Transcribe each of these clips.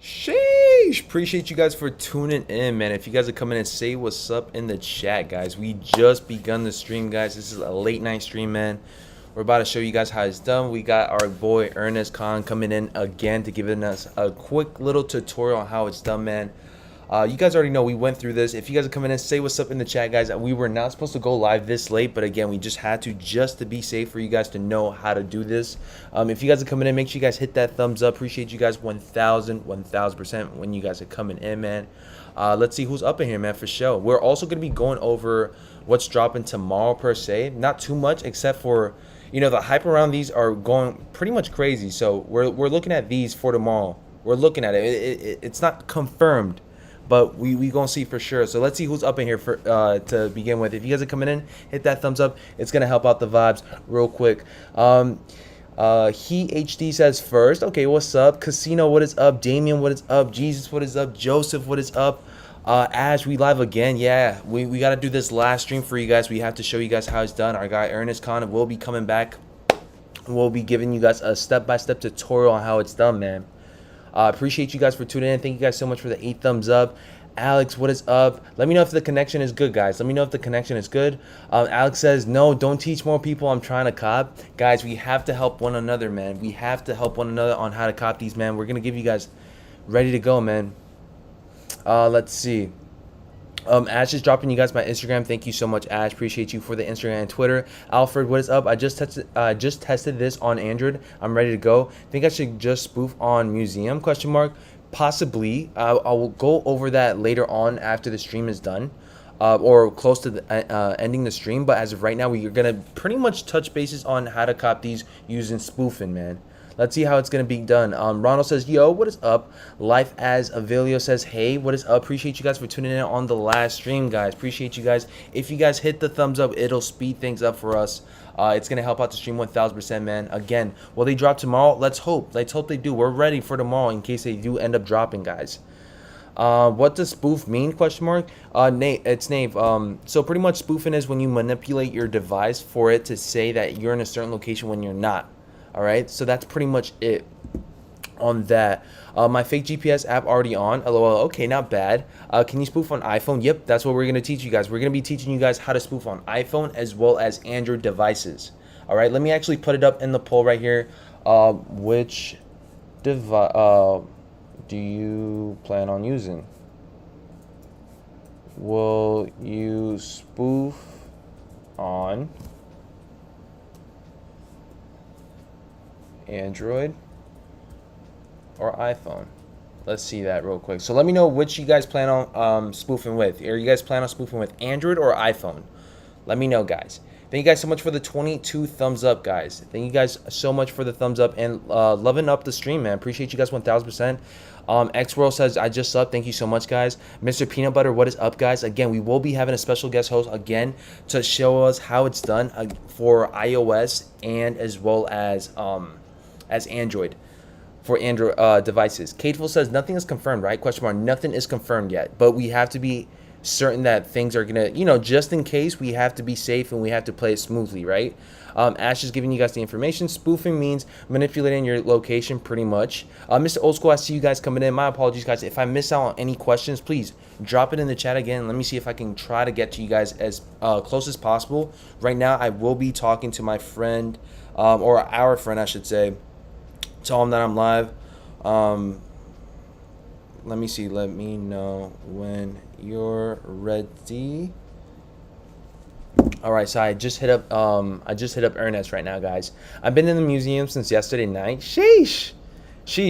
Sheesh! Appreciate you guys for tuning in, man. If you guys are coming in, say what's up in the chat, guys. We just begun the stream, guys. This is a late night stream, man. We're about to show you guys how it's done. We got our boy Ernest Khan coming in again to giving us a quick little tutorial on how it's done, man. You guys already know we went through this. If you guys are coming in, say what's up in the chat, guys. We were not supposed to go live this late, but again, we just had to just to be safe for you guys to know how to do this. If you guys are coming in, make sure you guys hit that thumbs up. Appreciate you guys 1000% when you guys are coming in, man. Let's see who's up in here, man, for sure. We're also going to be going over what's dropping tomorrow per se. Not too much, except for, you know, the hype around these are going pretty much crazy. So we're looking at these for tomorrow. We're looking at it. It's not confirmed, but we gonna see for sure. So let's see who's up in here for to begin with. If you guys are coming in, hit that thumbs up. It's gonna help out the vibes real quick. He HD says first. Okay, what's up? Casino, what is up? Damien, what is up? Jesus, what is up? Joseph, what is up? Ash, we live again. Yeah, we got to do this last stream for you guys. We have to show you guys how it's done. Our guy Ernest Khan will be coming back. We'll be giving you guys a step-by-step tutorial on how it's done, man. Appreciate you guys for tuning in. Thank you guys so much for the 8 thumbs up. Alex, what is up? Let me know if the connection is good, guys. Let me know if the connection is good. Alex says, no, don't teach more people. I'm trying to cop. Guys, we have to help one another, man. We have to help one another on how to cop these, man. We're going to give you guys ready to go, man. Let's see. Ash is dropping you guys my Instagram. Thank you so much, Ash. Appreciate you for the Instagram and Twitter. Alfred, what is up? I just tested this on Android. I'm ready to go. Think I should just spoof on Museum? Question mark. Possibly. I will go over that later on after the stream is done, or close to the, ending the stream. But as of right now, we're gonna pretty much touch bases on how to cop these using spoofing, man. Let's see how it's going to be done. Ronald says, yo, what is up? Life as Avelio says, hey, what is up? Appreciate you guys for tuning in on the last stream, guys. Appreciate you guys. If you guys hit the thumbs up, it'll speed things up for us. It's going to help out the stream 1000%, man. Again, will they drop tomorrow? Let's hope. Let's hope they do. We're ready for tomorrow in case they do end up dropping, guys. What does spoof mean? Question mark. Nate, it's Nave. So pretty much spoofing is when you manipulate your device for it to say that you're in a certain location when you're not. All right, so that's pretty much it on that. My fake GPS app already on. LOL. Okay, not bad. Can you spoof on iPhone? Yep, that's what we're gonna teach you guys. We're gonna be teaching you guys how to spoof on iPhone as well as Android devices. All right, let me actually put it up in the poll right here. Which device do you plan on using? Will you spoof on Android or iPhone? Let's see that real quick. So let me know which you guys plan on spoofing with. Are you guys plan on spoofing with Android or iPhone? Let me know, guys. Thank you guys so much for the 22 thumbs up, guys. Thank you guys so much for the thumbs up and loving up the stream, man. Appreciate you guys 1000%. Xworld says, I just subbed. Thank you so much, guys. Mr. Peanut Butter, what is up, guys? Again, we will be having a special guest host again to show us how it's done for iOS and as well as Android, for Android devices. Kateful says, nothing is confirmed, right? Question mark. Nothing is confirmed yet, but we have to be certain that things are gonna, you know, just in case, we have to be safe and we have to play it smoothly, right? Ash is giving you guys the information. Spoofing means manipulating your location, pretty much. Mr. Old School, I see you guys coming in. My apologies, guys. If I miss out on any questions, please drop it in the chat again. Let me see if I can try to get to you guys as close as possible. Right now, I will be talking to my friend, or our friend, I should say. Tell him that I'm live. Let me see. Let me know when you're ready. All right, so I just hit up Ernest right now, guys. I've been in the museum since yesterday night. Sheesh.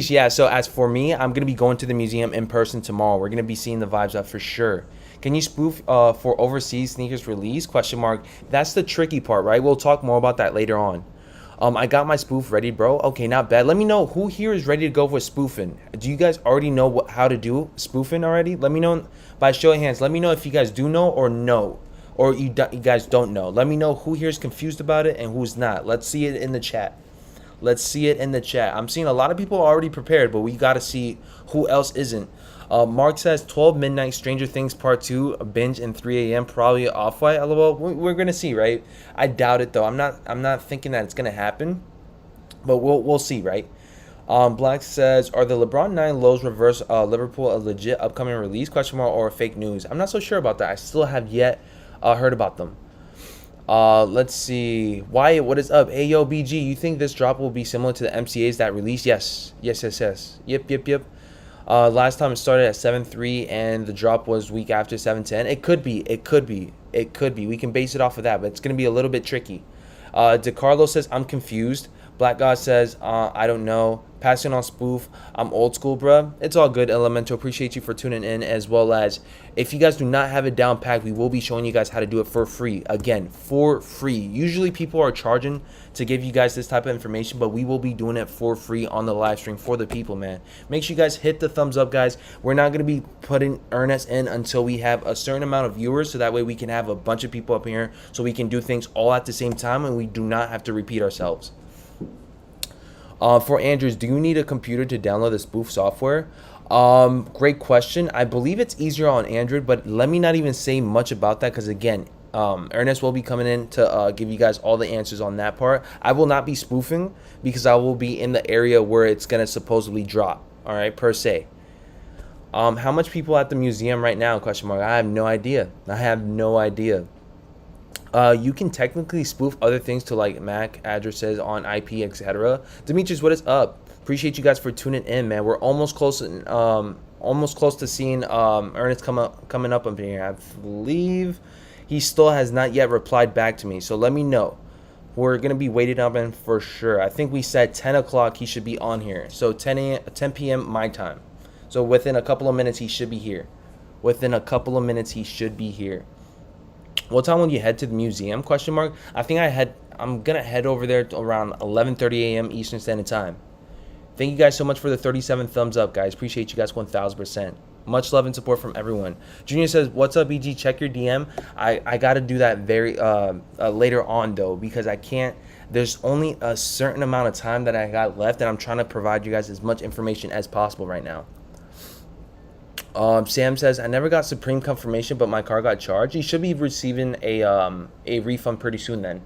Yeah, so as for me, I'm gonna be going to the museum in person tomorrow. We're gonna be seeing the vibes up for sure. Can you spoof for overseas sneakers release? Question mark. That's the tricky part, right? We'll talk more about that later on. I got my spoof ready, bro. Okay, not bad. Let me know who here is ready to go with spoofing. Do you guys already know how to do spoofing already? Let me know by show of hands. Let me know if you guys do know or no, or you guys don't know. Let me know who here is confused about it and who's not. Let's see it in the chat. Let's see it in the chat. I'm seeing a lot of people already prepared, but we got to see who else isn't. Mark says 12 midnight Stranger Things part 2 binge in 3 a.m. probably Offwhite. LOL. We're gonna see, right? I doubt it though. I'm not thinking that it's gonna happen, but we'll see, right? Black says, are the LeBron 9 lows reverse Liverpool a legit upcoming release, question mark, or fake news? I'm not so sure about that. I still have yet heard about them. Let's see. Wyatt, what is up? Hey, yo, BG, you think this drop will be similar to the MCAs that released? Yes. Yep. Last time it started at 7.3 and the drop was week after 7.10. It could be. We can base it off of that, but it's going to be a little bit tricky. DeCarlo says, I'm confused. Black God says, I don't know. Passing on Spoof, I'm old school, bruh. It's all good, Elemental. Appreciate you for tuning in, as well as if you guys do not have it down packed, we will be showing you guys how to do it for free. Again, for free. Usually people are charging to give you guys this type of information, but we will be doing it for free on the live stream for the people, man. Make sure you guys hit the thumbs up, guys. We're not going to be putting Ernest in until we have a certain amount of viewers, so that way we can have a bunch of people up here so we can do things all at the same time and we do not have to repeat ourselves. For Andrews, do you need a computer to download the Spoof software? Great question. I believe it's easier on Android, but let me not even say much about that because, again, Ernest will be coming in to give you guys all the answers on that part. I will not be spoofing because I will be in the area where it's going to supposedly drop, all right, per se. How much people at the museum right now? Question mark. I have no idea. You can technically spoof other things to like MAC addresses on IP, etc. Demetrius, what is up? Appreciate you guys for tuning in, man. We're almost close to seeing Ernest coming up here. I believe he still has not yet replied back to me, so let me know. We're gonna be waiting up in for sure. I think we said 10 o'clock he should be on here, so 10 p.m. my time. So within a couple of minutes he should be here. What time will you head to the museum? Question mark. I think I'm gonna head over there around 11:30 a.m. Eastern Standard Time. Thank you guys so much for the 37 thumbs up, guys. Appreciate you guys 1,000%. Much love and support from everyone. Junior says, "What's up, EG? Check your DM." I gotta do that very later on though, because I can't. There's only a certain amount of time that I got left, and I'm trying to provide you guys as much information as possible right now. Sam says, I never got Supreme confirmation, but my car got charged. You should be receiving a refund pretty soon then.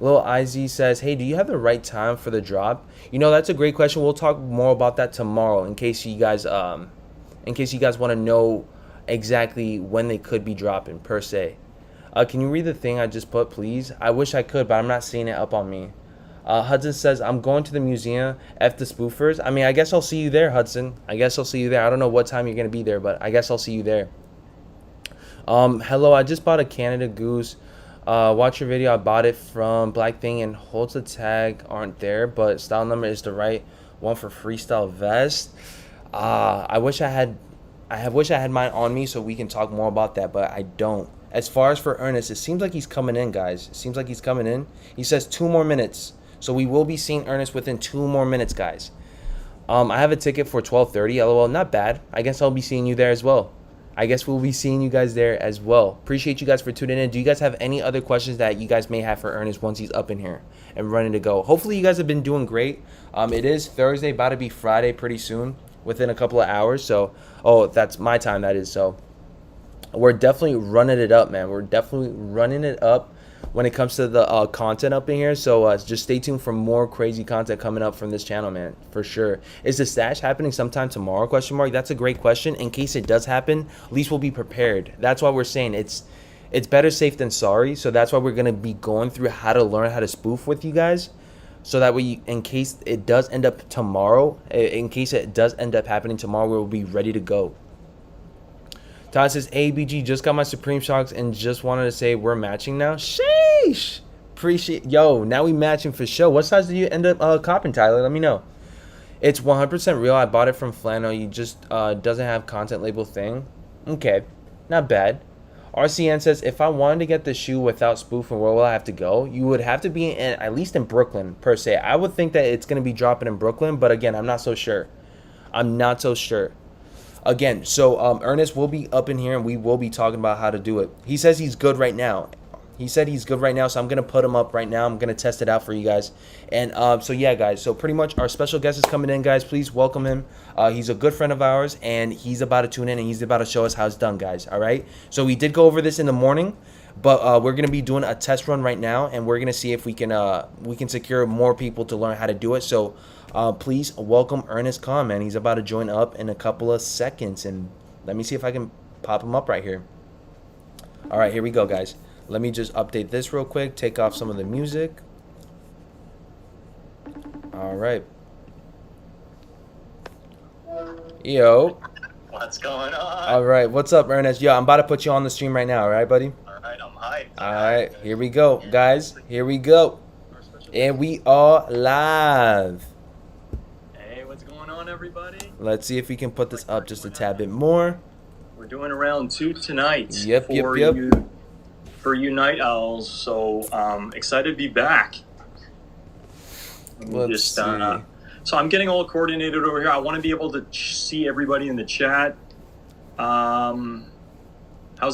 Lil IZ says, hey, do you have the right time for the drop? You know, that's a great question. We'll talk more about that tomorrow in case you guys want to know exactly when they could be dropping per se. Can you read the thing I just put, please? I wish I could, but I'm not seeing it up on me. Hudson says, I'm going to the museum. F the spoofers. I mean, I guess I'll see you there, Hudson. I don't know what time you're going to be there, but I guess I'll see you there. Hello, I just bought a Canada Goose. Watch your video. I bought it from Black Thing and holds the tag aren't there, but style number is the right one for freestyle vest. I wish I had mine on me so we can talk more about that, but I don't. As far as for Ernest, it seems like he's coming in, guys. He says 2 more minutes. So we will be seeing Ernest within 2 more minutes, guys. I have a ticket for 12:30. LOL, not bad. I guess I'll be seeing you there as well. I guess we'll be seeing you guys there as well. Appreciate you guys for tuning in. Do you guys have any other questions that you guys may have for Ernest once he's up in here and running to go? Hopefully you guys have been doing great. It is Thursday, about to be Friday pretty soon, within a couple of hours. So, that's my time, that is. So we're definitely running it up, man. We're definitely running it up when it comes to the content up in here. So just stay tuned for more crazy content coming up from this channel, man, for sure. Is the stash happening sometime tomorrow? Question mark. That's a great question. In case it does happen, at least we'll be prepared. That's why we're saying it's better safe than sorry. So that's why we're going to be going through how to learn how to spoof with you guys, so that way, in case it does end up happening tomorrow, we'll be ready to go. Todd says, ABG, just got my Supreme Shocks and just wanted to say we're matching now. Sheesh. Now we matching for sure. What size did you end up copping, Tyler? Let me know. It's 100% real. I bought it from Flannel. You just doesn't have content label thing. Okay, not bad. RCN says, if I wanted to get the shoe without spoofing, where will I have to go? You would have to be at least in Brooklyn, per se. I would think that it's going to be dropping in Brooklyn, but again, I'm not so sure. Again, so Ernest will be up in here and we will be talking about how to do it. He says he's good right now. So I'm going to put him up right now. I'm going to test it out for you guys. And so yeah, guys, so pretty much our special guest is coming in, guys. Please welcome him. He's a good friend of ours, and he's about to tune in and he's about to show us how it's done, guys. All right. So we did go over this in the morning, But we're gonna be doing a test run right now, and we're gonna see if we can secure more people to learn how to do it. So please welcome Ernest Khan, man. He's about to join up in a couple of seconds, and let me see if I can pop him up right here. All right, here we go, guys. Let me just update this real quick. Take off some of the music. All right. Yo. What's going on? All right, what's up, Ernest? Yo, I'm about to put you on the stream right now. All right, buddy. All right, I'm hyped. All right, here we go, guys. Here we go. And we are live. Hey, what's going on, everybody? Let's see if we can put this up just a tad bit more. We're doing round 2 tonight. Yep. For you night owls. So excited to be back. Let's see. So I'm getting all coordinated over here. I want to be able to see everybody in the chat. How's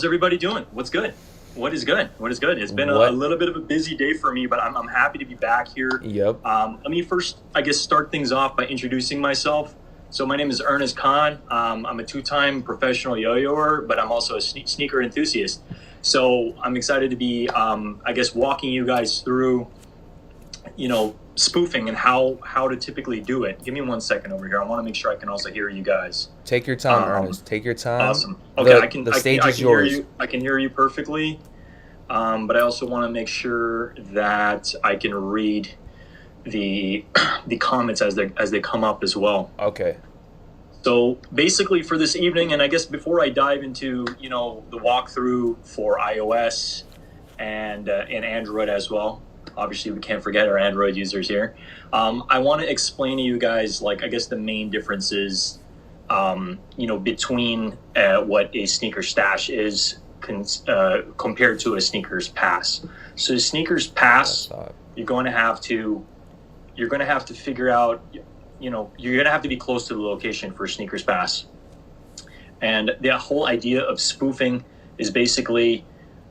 everybody doing? What's good? What is good? It's been a little bit of a busy day for me, but I'm happy to be back here. Yep. Let me first, I guess, start things off by introducing myself. So my name is Ernest Khan. I'm a 2-time professional yo-yoer, but I'm also a sneaker enthusiast. So I'm excited to be, I guess, walking you guys through, spoofing and how to typically do it. Give me 1 second over here. I want to make sure I can also hear you guys. Take your time, Ernest. Take your time. Awesome. Okay, the stage is yours. I can hear you perfectly, but I also want to make sure that I can read the comments as they come up as well. Okay. So basically for this evening, and I guess before I dive into the walkthrough for iOS and Android as well. Obviously, we can't forget our Android users here. I want to explain to you guys, I guess the main differences, between what a sneaker stash is compared to a sneakers pass. So, sneakers pass, you're going to have to figure out, you're going to have to be close to the location for a sneakers pass. And the whole idea of spoofing is basically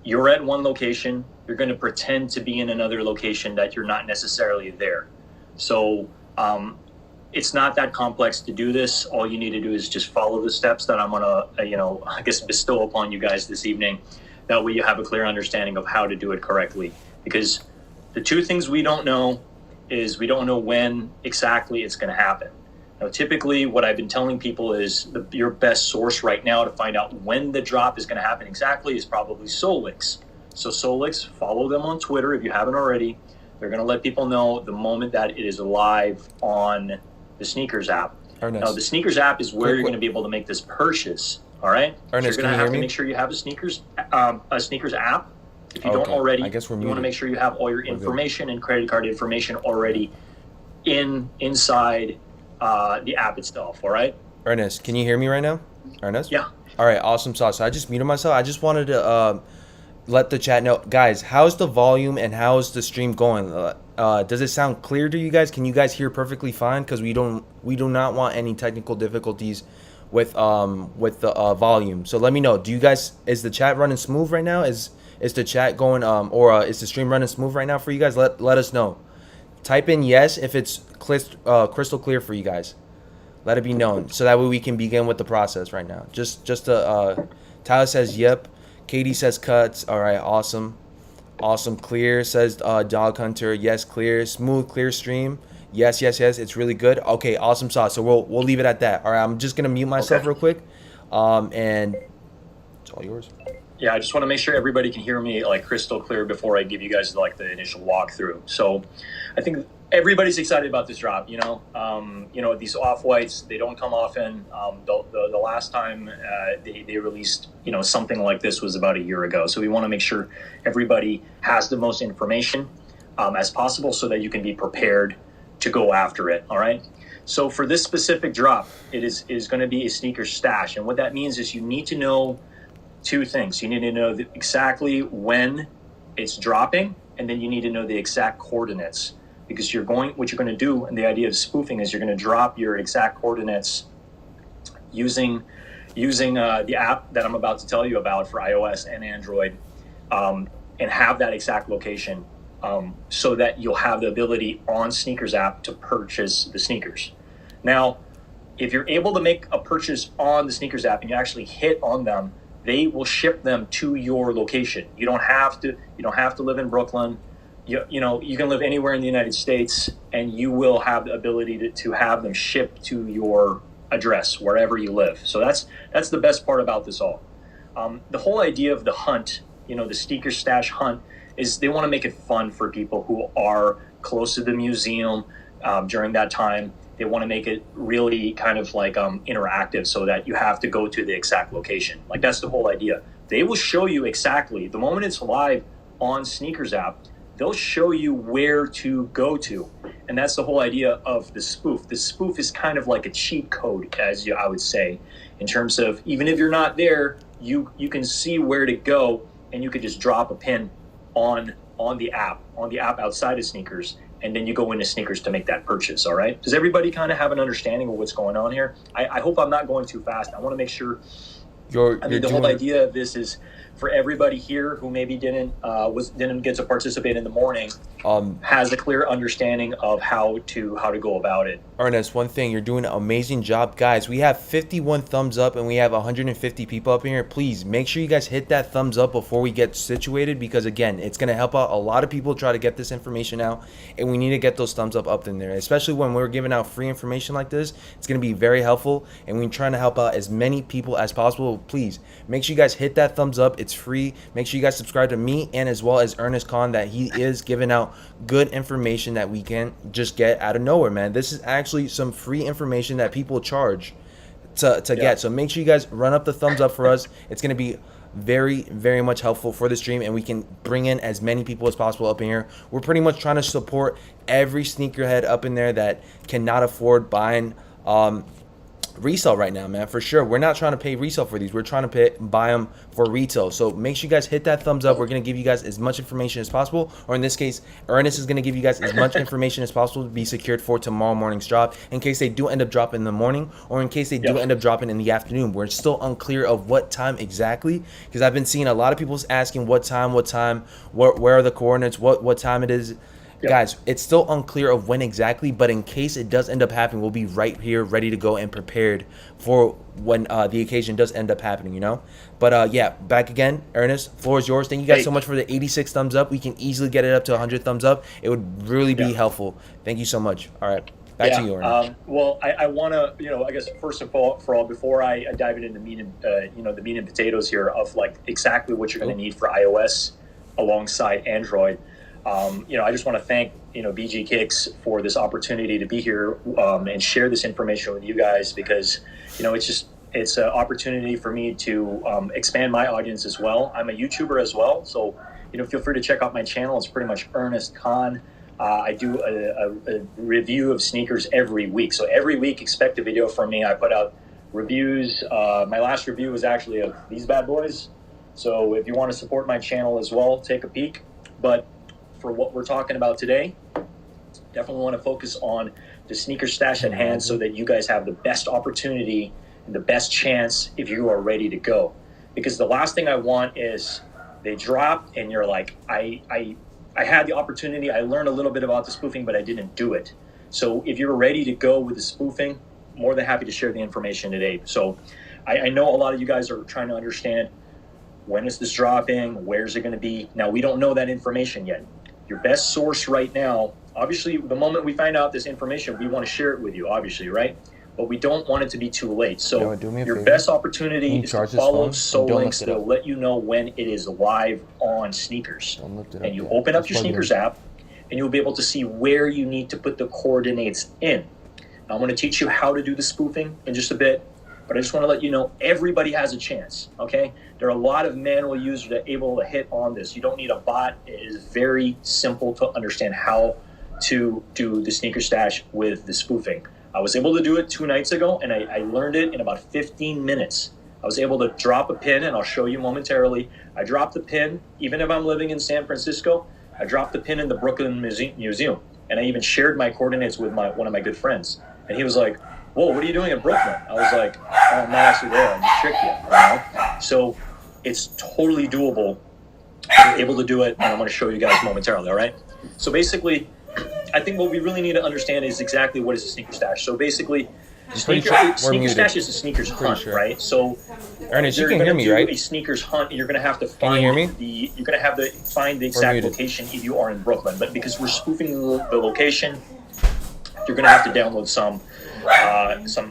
you're at one location. You're going to pretend to be in another location that you're not necessarily there. So it's not that complex to do this. All you need to do is just follow the steps that I'm going to, I guess, bestow upon you guys this evening. That way you have a clear understanding of how to do it correctly. Because the two things we don't know is we don't know when exactly it's going to happen. Now, typically what I've been telling people is your best source right now to find out when the drop is going to happen exactly is probably Solix. So Solix, follow them on Twitter if you haven't already. They're going to let people know the moment that it is live on the Sneakers app. Ernest. Now, the Sneakers app is where you're going to be able to make this purchase. All right? Ernest, so you're going to have to make sure you have a Sneakers app. If you don't already, I guess we're you want to make sure you have all your information and credit card information already inside the app itself. All right? Ernest, can you hear me right now? Ernest? Yeah. All right, awesome sauce. So I just muted myself. I just wanted to let the chat know, guys, how's the volume and how's the stream going? Does it sound clear to you guys? Can you guys hear perfectly fine? Because we do not want any technical difficulties with the volume. So let me know. Is the chat running smooth right now? Is the chat going or is the stream running smooth right now for you guys? Let us know. Type in yes if it's crystal clear for you guys. Let it be known so that way we can begin with the process right now. Tyler says yep. Katie says cuts. All right, awesome. Clear says Dog Hunter. Yes, clear. Smooth, clear stream. Yes. It's really good. Okay, awesome sauce. So we'll leave it at that. All right, I'm just gonna mute myself real quick, and it's all yours. Yeah, I just want to make sure everybody can hear me crystal clear before I give you guys the initial walkthrough. So, I think everybody's excited about this drop. These Offwhites, they don't come often. The last time they released something like this was about a year ago. So we want to make sure everybody has the most information as possible so that you can be prepared to go after it. All right. So for this specific drop, it is going to be a sneaker stash, and what that means is you need to know two things. You need to know exactly when it's dropping, and then you need to know the exact coordinates. Because what you're going to do, and the idea of spoofing is you're going to drop your exact coordinates using the app that I'm about to tell you about for iOS and Android, and have that exact location, so that you'll have the ability on Sneakers app to purchase the sneakers. Now, if you're able to make a purchase on the Sneakers app and you actually hit on them, they will ship them to your location. You don't have to live in Brooklyn. You know, you can live anywhere in the United States, and you will have the ability to have them shipped to your address wherever you live. So that's the best part about this all. The whole idea of the hunt, you know, the sneaker stash hunt, is they want to make it fun for people who are close to the museum during that time. They want to make it really kind of like interactive, so that you have to go to the exact location. Like, that's the whole idea. They will show you exactly the moment it's live on Sneakers app. They'll show you where to go to, and that's the whole idea of the spoof. The spoof is kind of like a cheat code, I would say, in terms of, even if you're not there, you can see where to go, and you could just drop a pin on the app outside of Sneakers, and then you go into Sneakers to make that purchase. All right, does everybody kind of have an understanding of what's going on here? I hope I'm not going too fast. I want to make sure. The whole idea of this is for everybody here who maybe didn't get to participate in the morning, has a clear understanding of how to go about it. Ernest, one thing, you're doing an amazing job. Guys, we have 51 thumbs up and we have 150 people up in here. Please make sure you guys hit that thumbs up before we get situated, because again, it's going to help out a lot of people try to get this information out, and we need to get those thumbs up in there, especially when we're giving out free information like this. It's going to be very helpful, and we're trying to help out as many people as possible. Please make sure you guys hit that thumbs up. It's free. Make sure you guys subscribe to me and as well as Ernest Khan, that he is giving out good information that we can just get out of nowhere, man. This is actually some free information that people charge to get. So make sure you guys run up the thumbs up for us. It's going to be very, very much helpful for the stream, and we can bring in as many people as possible up in here. We're pretty much trying to support every sneakerhead up in there that cannot afford buying resale right now, man, for sure. We're not trying to pay resale for these. We're trying to buy them for retail. So make sure you guys hit that thumbs up. We're going to give you guys as much information as possible, or in this case, Ernest is going to give you guys as much information as possible to be secured for tomorrow morning's drop, in case they do end up dropping in the morning, or in case they do end up dropping in the afternoon. We're still unclear of what time exactly, because I've been seeing a lot of people asking what time, where are the coordinates, what time it is. Guys, it's still unclear of when exactly, but in case it does end up happening, we'll be right here ready to go and prepared for when the occasion does end up happening, you know? But yeah, back again, Ernest, floor is yours. Thank you guys so much for the 86 thumbs up. We can easally get it up to 100 thumbs up. It would really be helpful. Thank you so much. All right, back to you, Ernest. Well, I want to, I guess first of all, before I dive into the meat and potatoes here of like exactly what you're going to need for iOS alongside Android. I just want to thank, BG Kicks for this opportunity to be here and share this information with you guys, because, it's an opportunity for me to expand my audience as well. I'm a YouTuber as well. So, feel free to check out my channel. It's pretty much Ernest Khan. I do a review of sneakers every week. So every week, expect a video from me. I put out reviews. My last review was actually of these bad boys. So if you want to support my channel as well, take a peek. But for what we're talking about today, definitely want to focus on the sneaker stash at hand, so that you guys have the best opportunity and the best chance if you are ready to go. Because the last thing I want is they drop and you're like, I had the opportunity, I learned a little bit about the spoofing, but I didn't do it. So if you're ready to go with the spoofing, more than happy to share the information today. So I know a lot of you guys are trying to understand, when is this dropping? Where's it going to be? Now, we don't know that information yet. Your best source right now, obviously, the moment we find out this information, we want to share it with you, obviously, right? But we don't want it to be too late. So your best opportunity is to follow links that will let you know when it is live on Sneakers. And you open up your Sneakers app, and you'll be able to see where you need to put the coordinates in. Now, I'm going to teach you how to do the spoofing in just a bit, but I just want to let you know everybody has a chance, okay? There are a lot of manual users that are able to hit on this. You don't need a bot. It is very simple to understand how to do the sneaker stash with the spoofing. I was able to do it 2 nights ago, and I learned it in about 15 minutes. I was able to drop a pin, and I'll show you momentarily. I dropped the pin, even if I'm living in San Francisco, I dropped the pin in the Brooklyn Museum, and I even shared my coordinates with one of my good friends. And he was like, whoa, what are you doing in Brooklyn? I was like, oh, I'm not actually there. I just tricked you. So it's totally doable. I'm able to do it, and I'm going to show you guys momentarily, all right? So basically, I think what we really need to understand is exactly what is a sneaker stash. So basically, pretty sure we're Sneaker muted. stash is a sneakers hunt, sure. right? So Ernest, you they're can gonna hear me, do right? a sneakers hunt, and you're gonna have to Can find you hear me? you're gonna have to find the exact muted. location if you are in Brooklyn. But because we're spoofing the location, you're gonna have to download some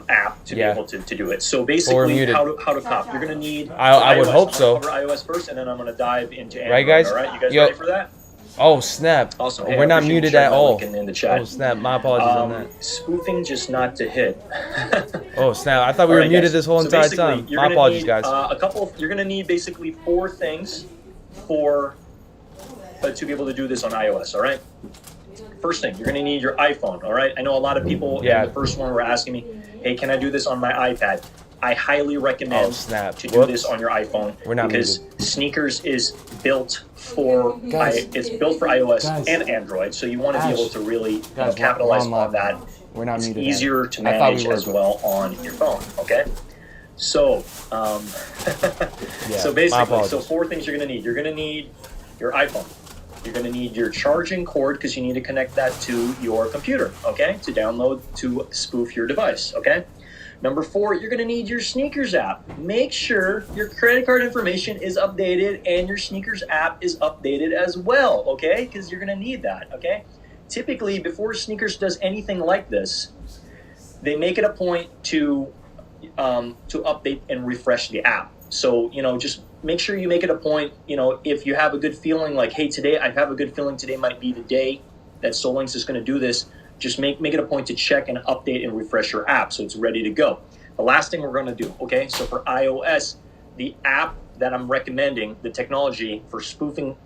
app to be able to do it. So basically, muted. how to cop. You're gonna need. I would iOS. hope I'm so. gonna cover iOS first, and then I'm gonna dive into Android. Right, guys? All right, you guys Yo. ready for that? Oh snap! Awesome. Hey, We're I not appreciate you muted sharing at that all. link in the chat. Oh snap! My apologies on that. Spoofing just not to hit. Oh snap! I thought we All were right, muted guys. this whole So entire basically, time. you're My gonna apologies, need, guys. You're gonna need basically 4 things to be able to do this on iOS. All right. First thing, you're gonna need your iPhone. All right. I know a lot of people in the first one were asking me, "Hey, can I do this on my iPad?" I highly recommend to do this on your iPhone because sneakers is built for it's built for iOS and Android, so you want to be able to really capitalize on that. We're not it's muted. easier to manage as well on your phone. Okay, so so basically, 4 things you're gonna need. You're gonna need your iPhone. You're going to need your charging cord because you need to connect that to your computer, okay, to download to spoof your device, okay? Number 4, you're going to need your sneakers app. Make sure your credit card information is updated and your sneakers app is updated as well, okay? Because you're going to need that, okay? Typically, before sneakers does anything like this, they make it a point to update and refresh the app. So, just make sure you make it a point, if you have a good feeling like, hey, I have a good feeling today might be the day that Solinks is going to do this, just make it a point to check and update and refresh your app so it's ready to go. The last thing we're going to do, okay, so for iOS, the app that I'm recommending, the technology for spoofing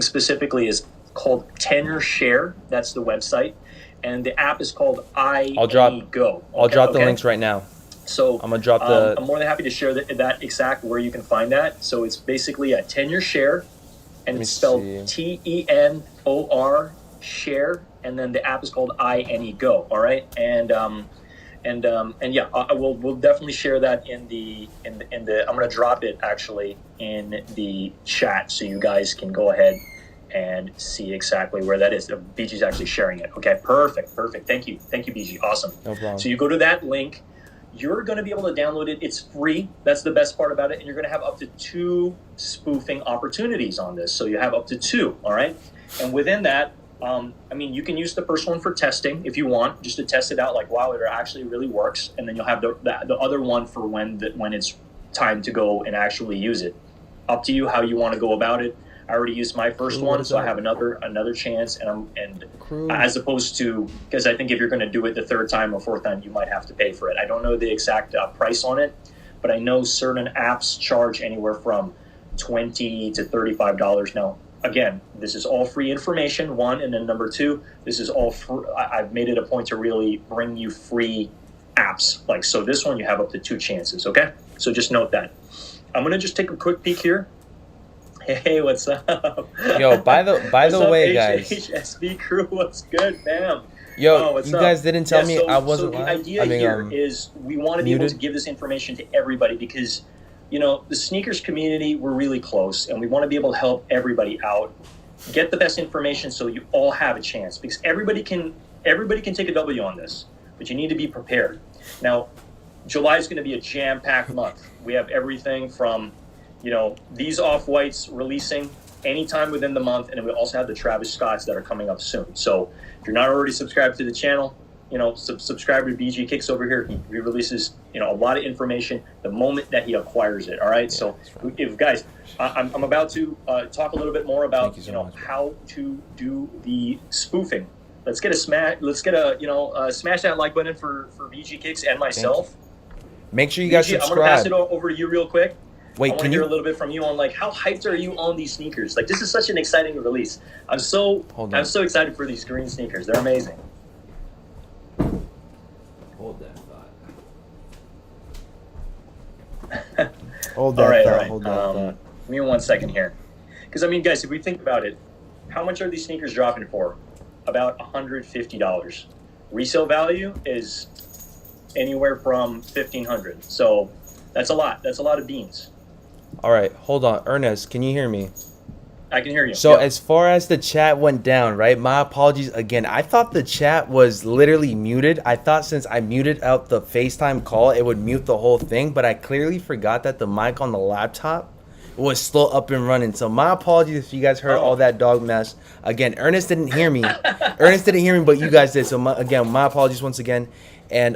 specifically is called Tenor Share. That's the website. And the app is called iAnyGo. I'll drop the links right now. So I'm gonna drop the. I'm more than happy to share that exact where you can find that. So it's basically a Tenor Share, and it's spelled TENOR Share, and then the app is called iAnyGo. All right, and yeah, we'll definitely share that in the. I'm gonna drop it actually in the chat so you guys can go ahead and see exactly where that is. BG's actually sharing it. Okay, perfect. Thank you, BG. Awesome. No problem. So you go to that link. You're going to be able to download it. It's free. That's the best part about it. And you're going to have up to 2 spoofing opportunities on this. So you have up to 2, all right? And within that, you can use the first one for testing if you want, just to test it out like, wow, it actually really works. And then you'll have the other one for when it's time to go and actually use it. Up to you how you want to go about it. I already used my first one, so I have another chance, and as opposed to, because I think if you're going to do it the 3rd time or 4th time, you might have to pay for it. I don't know the exact price on it, but I know certain apps charge anywhere from $20 to $35. Now, again, this is all free information, 1, and then number 2, this is all free. I've made it a point to really bring you free apps. Like, so this one you have up to 2 chances, okay? So just note that. I'm going to just take a quick peek here. Hey, what's up? Yo, by the way, guys. HSB crew, what's good, fam? Yo, you guys didn't tell me I wasn't live. live. The idea here is we want to be able to give this information to everybody because, the sneakers community, we're really close, and we want to be able to help everybody out, get the best information so you all have a chance because everybody can take a W on this, but you need to be prepared. Now, July is going to be a jam-packed month. We have everything from these Offwhites releasing anytime within the month, and then we also have the Travis Scotts that are coming up soon. So if you're not already subscribed to the channel, subscribe to BG Kicks over here. He releases, a lot of information the moment that he acquires it. All right. Yeah, so if guys, I'm about to talk a little bit more about how to do the spoofing. Let's get a smash that like button for BG Kicks and myself. Make sure you guys subscribe. I'm gonna pass it over to you real quick. Wait, I want to hear a little bit from you on how hyped are you on these sneakers? Like, this is such an exciting release. I'm so excited for these green sneakers. They're amazing. Hold that thought. Hold that thought. Hold that thought. Give me 1 second here, because guys, if we think about it, how much are these sneakers dropping for? About $150. Resale value is anywhere from $1,500. So that's a lot. That's a lot of beans. All right, hold on. Ernest, can you hear me? I can hear you. So Yep. as far as the chat went down, right? My apologies again. I thought the chat was literally muted. I thought since I muted out the FaceTime call, it would mute the whole thing, but I clearly forgot that the mic on the laptop was still up and running. So my apologies if you guys heard all Oh. that dog mess. Again, Ernest didn't hear me. Ernest didn't hear me, but you guys did. So again, my apologies once again. And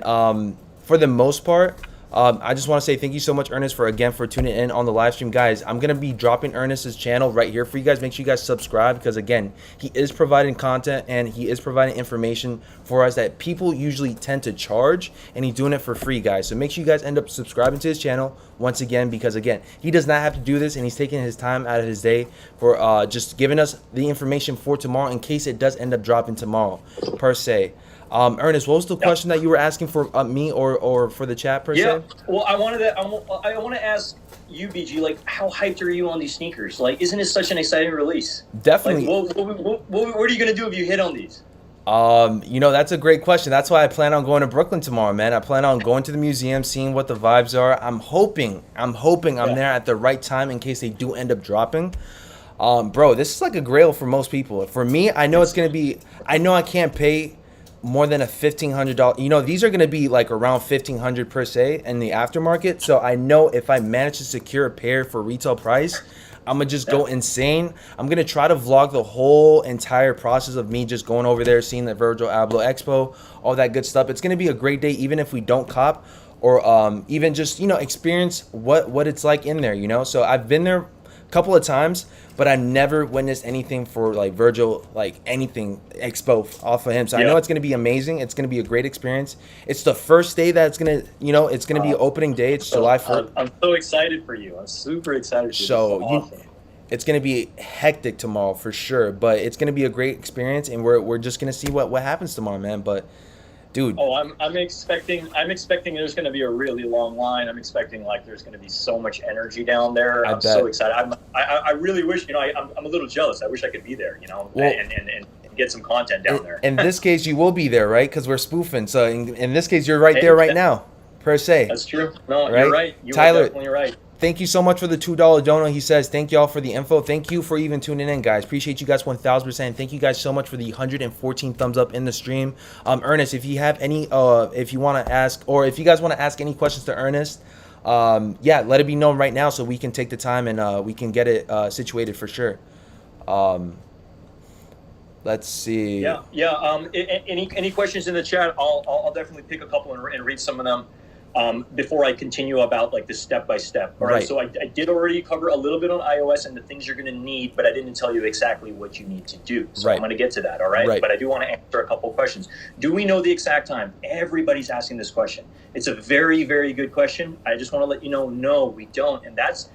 for the most part, I just want to say thank you so much, Ernest, for tuning in on the live stream, guys. I'm gonna be dropping Ernest's channel right here for you guys. Make sure you guys subscribe because again, he is providing content and he is providing information for us that people usually tend to charge, and he's doing it for free, guys. So make sure you guys end up subscribing to his channel once again because again, he does not have to do this, and he's taking his time out of his day for just giving us the information for tomorrow in case it does end up dropping tomorrow, per se. Ernest, what was the question that you were asking for me or for the chat per se? Well, I want to ask you, BG, like, how hyped are you on these sneakers? Like, isn't it such an exciting release? Definitely. Like, what are you gonna do if you hit on these? That's a great question. That's why I plan on going to Brooklyn tomorrow, man. I plan on going to the museum, seeing what the vibes are. I'm hoping I'm there at the right time in case they do end up dropping. Bro, this is like a grail for most people. For me, I know I can't pay more than a $1,500. These are going to be like around $1,500 per se in the aftermarket. So I know if I manage to secure a pair for retail price, I'm going to just go insane. I'm going to try to vlog the whole entire process of me just going over there, seeing the Virgil Abloh Expo, all that good stuff. It's going to be a great day, even if we don't cop or even just, experience what it's like in there. So I've been there couple of times, but I've never witnessed anything for like Virgil, like anything expo off of him. So I know it's going to be amazing. It's going to be a great experience. It's the first day that it's going to, it's going to be opening day. It's July 1st. I'm so excited for you. I'm super excited for you. So awesome. It's going to be hectic tomorrow for sure, but it's going to be a great experience, and we're just going to see what happens tomorrow, man. But dude. Oh, I'm expecting there's going to be a really long line. I'm expecting like there's going to be so much energy down there. I'm so excited. I really wish, I'm a little jealous. I wish I could be there, and get some content down there. In this case, you will be there, right? Because we're spoofing. So in this case, you're right there right now, per se. That's true. No, right? You're right. Tyler, are definitely right. Thank you so much for the $2 dono. He says, thank y'all for the info. Thank you for even tuning in, guys. Appreciate you guys 1,000%. Thank you guys so much for the 114 thumbs up in the stream. Ernest, if you have any, if you want to ask, or if you guys want to ask any questions to Ernest, let it be known right now so we can take the time and we can get it situated for sure. Let's see. Any questions in the chat? I'll definitely pick a couple and read some of them. Before I continue about like the step-by-step. All right. So I did already cover a little bit on iOS and the things you're going to need, but I didn't tell you exactly what you need to do. So I'm going to get to that. All right. But I do want to answer a couple of questions. Do we know the exact time? Everybody's asking this question. It's a very, very good question. I just want to let you know, no, we don't. And that's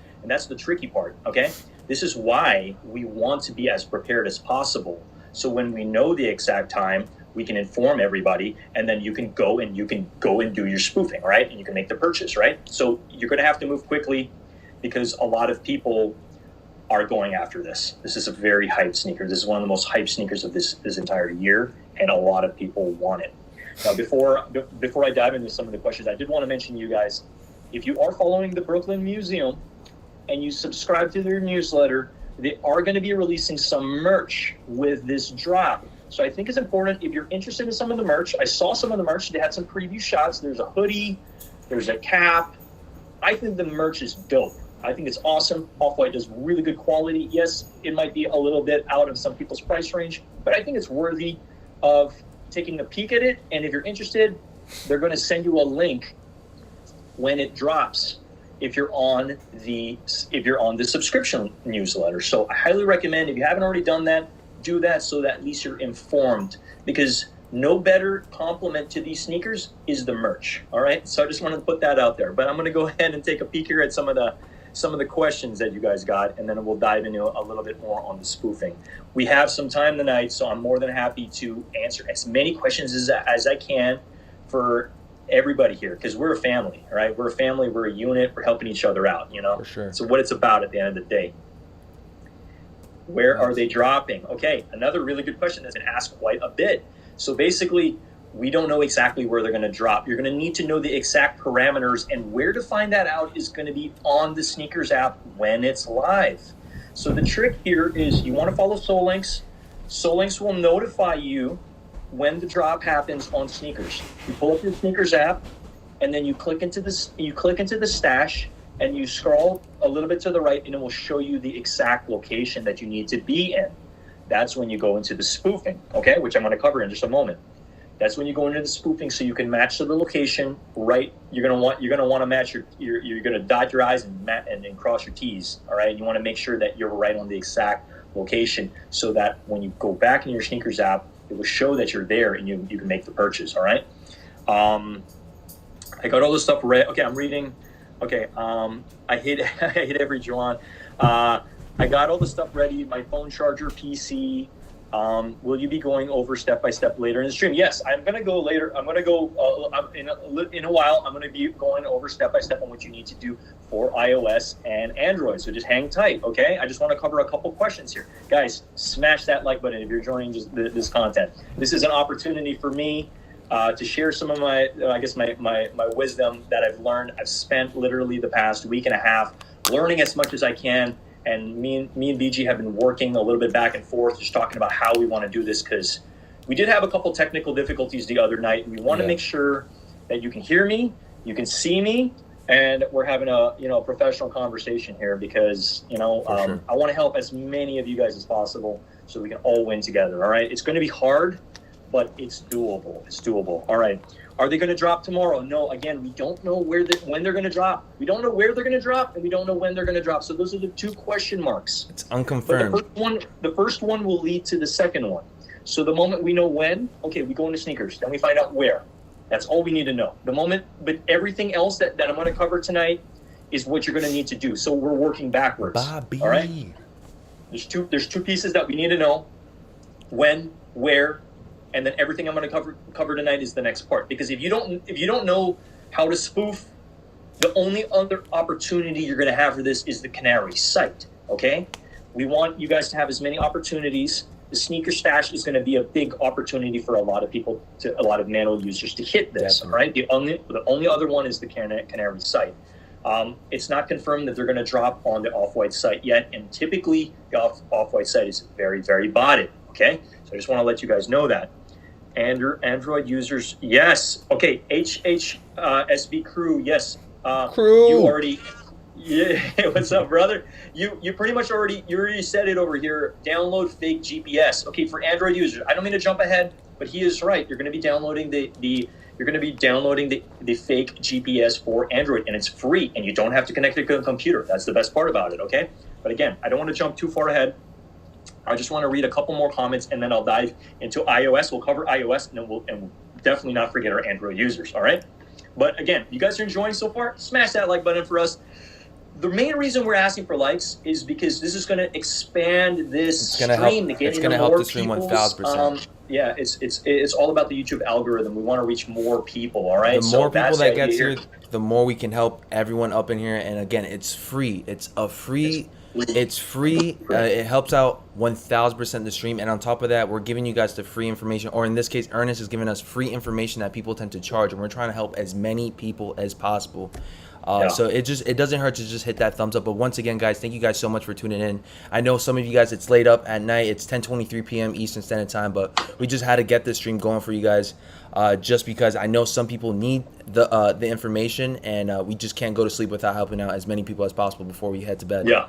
the tricky part. Okay. This is why we want to be as prepared as possible. So when we know the exact time, we can inform everybody, and then you can go and do your spoofing, right? And you can make the purchase, right? So you're going to have to move quickly because a lot of people are going after this. This is a very hyped sneaker. This is one of the most hyped sneakers of this entire year, and a lot of people want it. Now, before I dive into some of the questions, I did want to mention to you guys, if you are following the Brooklyn Museum and you subscribe to their newsletter, they are going to be releasing some merch with this drop. So I think it's important if you're interested in some of the merch. I saw some of the merch. They had some preview shots. There's a hoodie. There's a cap. I think the merch is dope. I think it's awesome. Offwhite does really good quality. Yes, it might be a little bit out of some people's price range, but I think it's worthy of taking a peek at it. And if you're interested, they're going to send you a link when it drops if you're on the subscription newsletter. So I highly recommend, if you haven't already done that, do that so that at least you're informed, because no better compliment to these sneakers is the merch. All right. So I just wanted to put that out there, but I'm going to go ahead and take a peek here at some of the questions that you guys got, and then we'll dive into a little bit more on the spoofing. We have some time tonight, so I'm more than happy to answer as many questions as I can for everybody here, because we're a family, all right? We're a family, we're a unit, we're helping each other out, For sure. So what it's about at the end of the day. Where are they dropping? Okay, another really good question that's been asked quite a bit. So basically, we don't know exactly where they're going to drop. You're going to need to know the exact parameters, and where to find that out is going to be on the Sneakers app when it's live. So the trick here is you want to follow Soul Links. Soul Links will notify you when the drop happens on sneakers. You pull up your sneakers app, and then you click into this. You click into the stash, and you scroll a little bit to the right, and it will show you the exact location that you need to be in. That's when you go into the spoofing, okay, which I'm going to cover in just a moment. That's when you go into the spoofing, so you can match to the location. Right, you're gonna want to match you're gonna dot your I's and cross your T's. All right, you want to make sure that you're right on the exact location, so that when you go back in your sneakers app, it will show that you're there and you can make the purchase. All right. I got all this stuff read. Okay, I'm reading. Okay, I hit every Juan. I got all the stuff ready. My phone charger, PC. Will you be going over step by step later in the stream? Yes, I'm going to go later. I'm going to go in a while. I'm going to be going over step by step on what you need to do for iOS and Android. So just hang tight, okay? I just want to cover a couple questions here. Guys, smash that like button if you're enjoying this content. This is an opportunity for me to share some of my wisdom that I've learned. I've spent literally the past week and a half learning as much as I can. And me and BG have been working a little bit back and forth, just talking about how we want to do this, because we did have a couple technical difficulties the other night. We want to make sure that you can hear me, you can see me, and we're having a professional conversation here, because sure. I want to help as many of you guys as possible so we can all win together. All right, it's going to be hard, but it's doable. It's doable. All right. Are they going to drop tomorrow? No. Again, we don't know when they're going to drop. We don't know where they're going to drop, and we don't know when they're going to drop. So those are the two question marks. It's unconfirmed. But the first one will lead to the second one. So the moment we know when, okay, we go into sneakers. Then we find out where. That's all we need to know. But everything else that I'm going to cover tonight is what you're going to need to do. So we're working backwards. Bobby. All right. There's two pieces that we need to know: when, where. And then everything I'm going to cover tonight is the next part. Because if you don't know how to spoof, the only other opportunity you're going to have for this is the Canary site. Okay, we want you guys to have as many opportunities. The sneaker stash is going to be a big opportunity for a lot of people, a lot of nano users to hit this. Definitely. All right, the only other one is the Canary site. It's not confirmed that they're going to drop on the Offwhite site yet, and typically the Offwhite site is very, very botted. Okay, so I just want to let you guys know that. Android users, yes. Okay, SB crew, yes. Crew. You already, yeah. What's up, brother? You pretty much already said it over here. Download fake GPS. Okay, for Android users, I don't mean to jump ahead, but he is right. You're going to be downloading the fake GPS for Android, and it's free, and you don't have to connect it to a computer. That's the best part about it. Okay, but again, I don't want to jump too far ahead. I just want to read a couple more comments, and then I'll dive into iOS. We'll cover iOS, and then we'll definitely not forget our Android users, all right? But again, you guys are enjoying so far? Smash that like button for us. The main reason we're asking for likes is because this is going to expand this stream to get into more the stream 1,000%. Yeah, it's all about the YouTube algorithm. We want to reach more people, all right? The more people that gets here, the more we can help everyone up in here. And again, it's free. It's free. It helps out 1,000% the stream, and on top of that, we're giving you guys the free information, or in this case, Ernest is giving us free information that people tend to charge, and we're trying to help as many people as possible. So it doesn't hurt to just hit that thumbs up. But once again, guys, thank you guys so much for tuning in. I know some of you guys, it's late up at night. It's 10:23 p.m. Eastern Standard Time, but we just had to get this stream going for you guys, just because I know some people need the information, and we just can't go to sleep without helping out as many people as possible before we head to bed. Yeah.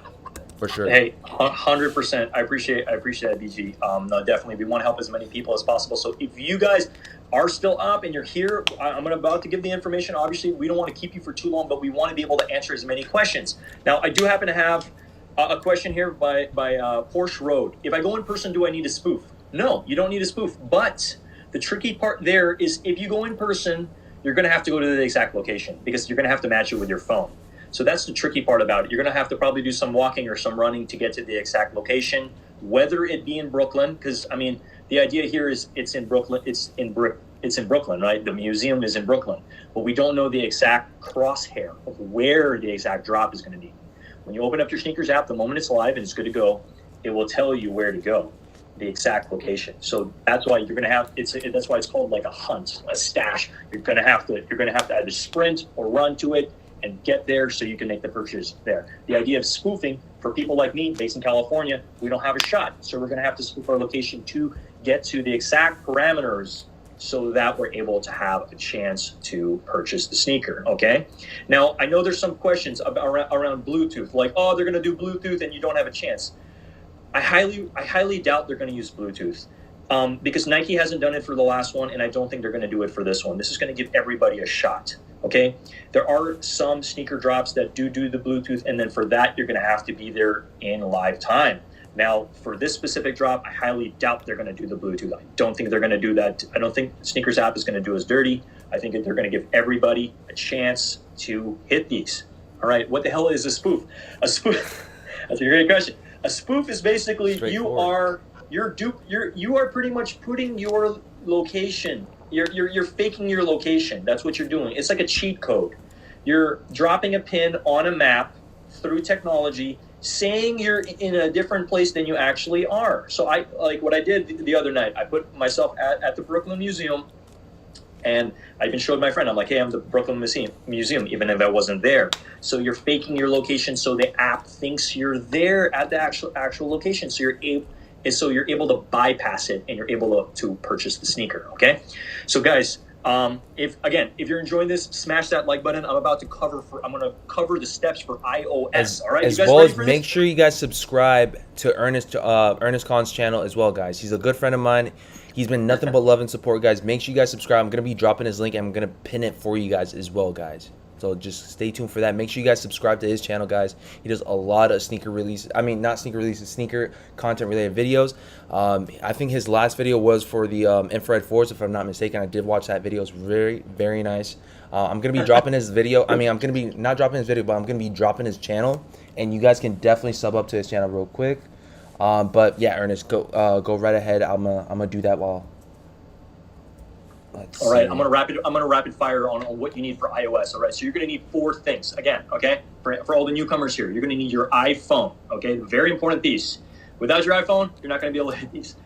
For sure. Hey, 100%. I appreciate that, BG. No, definitely, we want to help as many people as possible. So if you guys are still up and you're here, I'm about to give the information. Obviously, we don't want to keep you for too long, but we want to be able to answer as many questions. Now, I do happen to have a question here by Porsche Road. If I go in person, do I need a spoof? No, you don't need a spoof. But the tricky part there is if you go in person, you're going to have to go to the exact location because you're going to have to match it with your phone. So that's the tricky part about it. You're going to have to probably do some walking or some running to get to the exact location, whether it be in Brooklyn, because I mean, the idea here is it's in Brooklyn. It's in Brooklyn, right? The museum is in Brooklyn, but we don't know the exact crosshair of where the exact drop is going to be. When you open up your sneakers app, the moment it's live and it's good to go, it will tell you where to go, the exact location. So that's why you're going to have that's why it's called like a hunt, a stash. You're going to have to either sprint or run to it. and get there so you can make the purchase there. The idea of spoofing, for people like me based in California, we don't have a shot. So we're going to have to spoof our location to get to the exact parameters so that we're able to have a chance to purchase the sneaker, okay? Now, I know there's some questions around Bluetooth, like, oh, they're going to do Bluetooth and you don't have a chance. I highly doubt they're going to use Bluetooth because Nike hasn't done it for the last one, and I don't think they're going to do it for this one. This is going to give everybody a shot, okay? There are some sneaker drops that do the Bluetooth, and then for that, you're going to have to be there in live time. Now, for this specific drop, I highly doubt they're going to do the Bluetooth. I don't think they're going to do that. I don't think Sneakers app is going to do us dirty. I think that they're going to give everybody a chance to hit these. All right, what the hell is a spoof? A spoof. That's a great question. A spoof is basically you are pretty much putting your location. You're faking your location. That's what you're doing. It's like a cheat code. You're dropping a pin on a map through technology, saying you're in a different place than you actually are. So I like what I did the other night. I put myself at the Brooklyn Museum, and I even showed my friend. I'm like, hey, I'm the Brooklyn Museum, even if I wasn't there. So you're faking your location, so the app thinks you're there at the actual location. So you're able to bypass it, and you're able to purchase the sneaker. Okay, so guys. If you're enjoying this, smash that like button. I'm going to cover the steps for iOS. All right, as you guys well ready as for make this? sure you guys subscribe to Ernest Khan's channel as well, guys. He's a good friend of mine. He's been nothing but love and support, guys. Make sure you guys subscribe. I'm gonna be dropping his link, and I'm gonna pin it for you guys as well, guys. So just stay tuned for that. Make sure you guys subscribe to his channel, guys. He does a lot of sneaker releases. I mean, not sneaker releases, sneaker content related videos. I think his last video was for the infrared force, if I'm not mistaken. I did watch that video. It's very, very nice. I'm going to be dropping his video. I mean, I'm going to be not dropping his video, but I'm going to be dropping his channel. And you guys can definitely sub up to his channel real quick. But yeah, Ernest, go right ahead. I'm gonna do that while. All right, I'm gonna rapid fire on what you need for iOS. All right, so you're gonna need 4 things again. Okay, for all the newcomers here, you're gonna need your iPhone. Okay, very important piece. Without your iPhone, you're not gonna be able to hit these.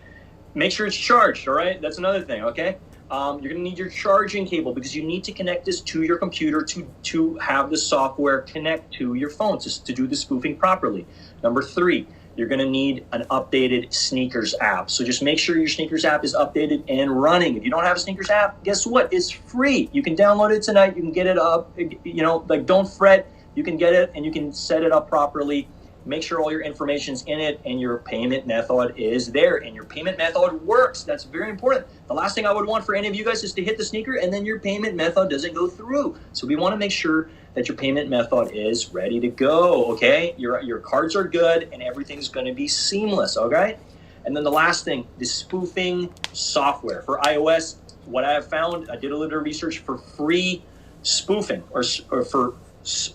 Make sure it's charged. All right, that's another thing. Okay, you're gonna need your charging cable because you need to connect this to your computer to have the software connect to your phone to do the spoofing properly. Number 3. You're going to need an updated Sneakers app. So just make sure your Sneakers app is updated and running. If you don't have a Sneakers app, guess what? It's free. You can download it tonight. You can get it up. You know, like, don't fret. You can get it and you can set it up properly. Make sure all your information's in it and your payment method is there and your payment method works. That's very important. The last thing I would want for any of you guys is to hit the sneaker and then your payment method doesn't go through. So we want to make sure that your payment method is ready to go, okay? Your cards are good and everything's going to be seamless, okay? And then the last thing, the spoofing software. For iOS, what I have found, I did a little research for free spoofing or for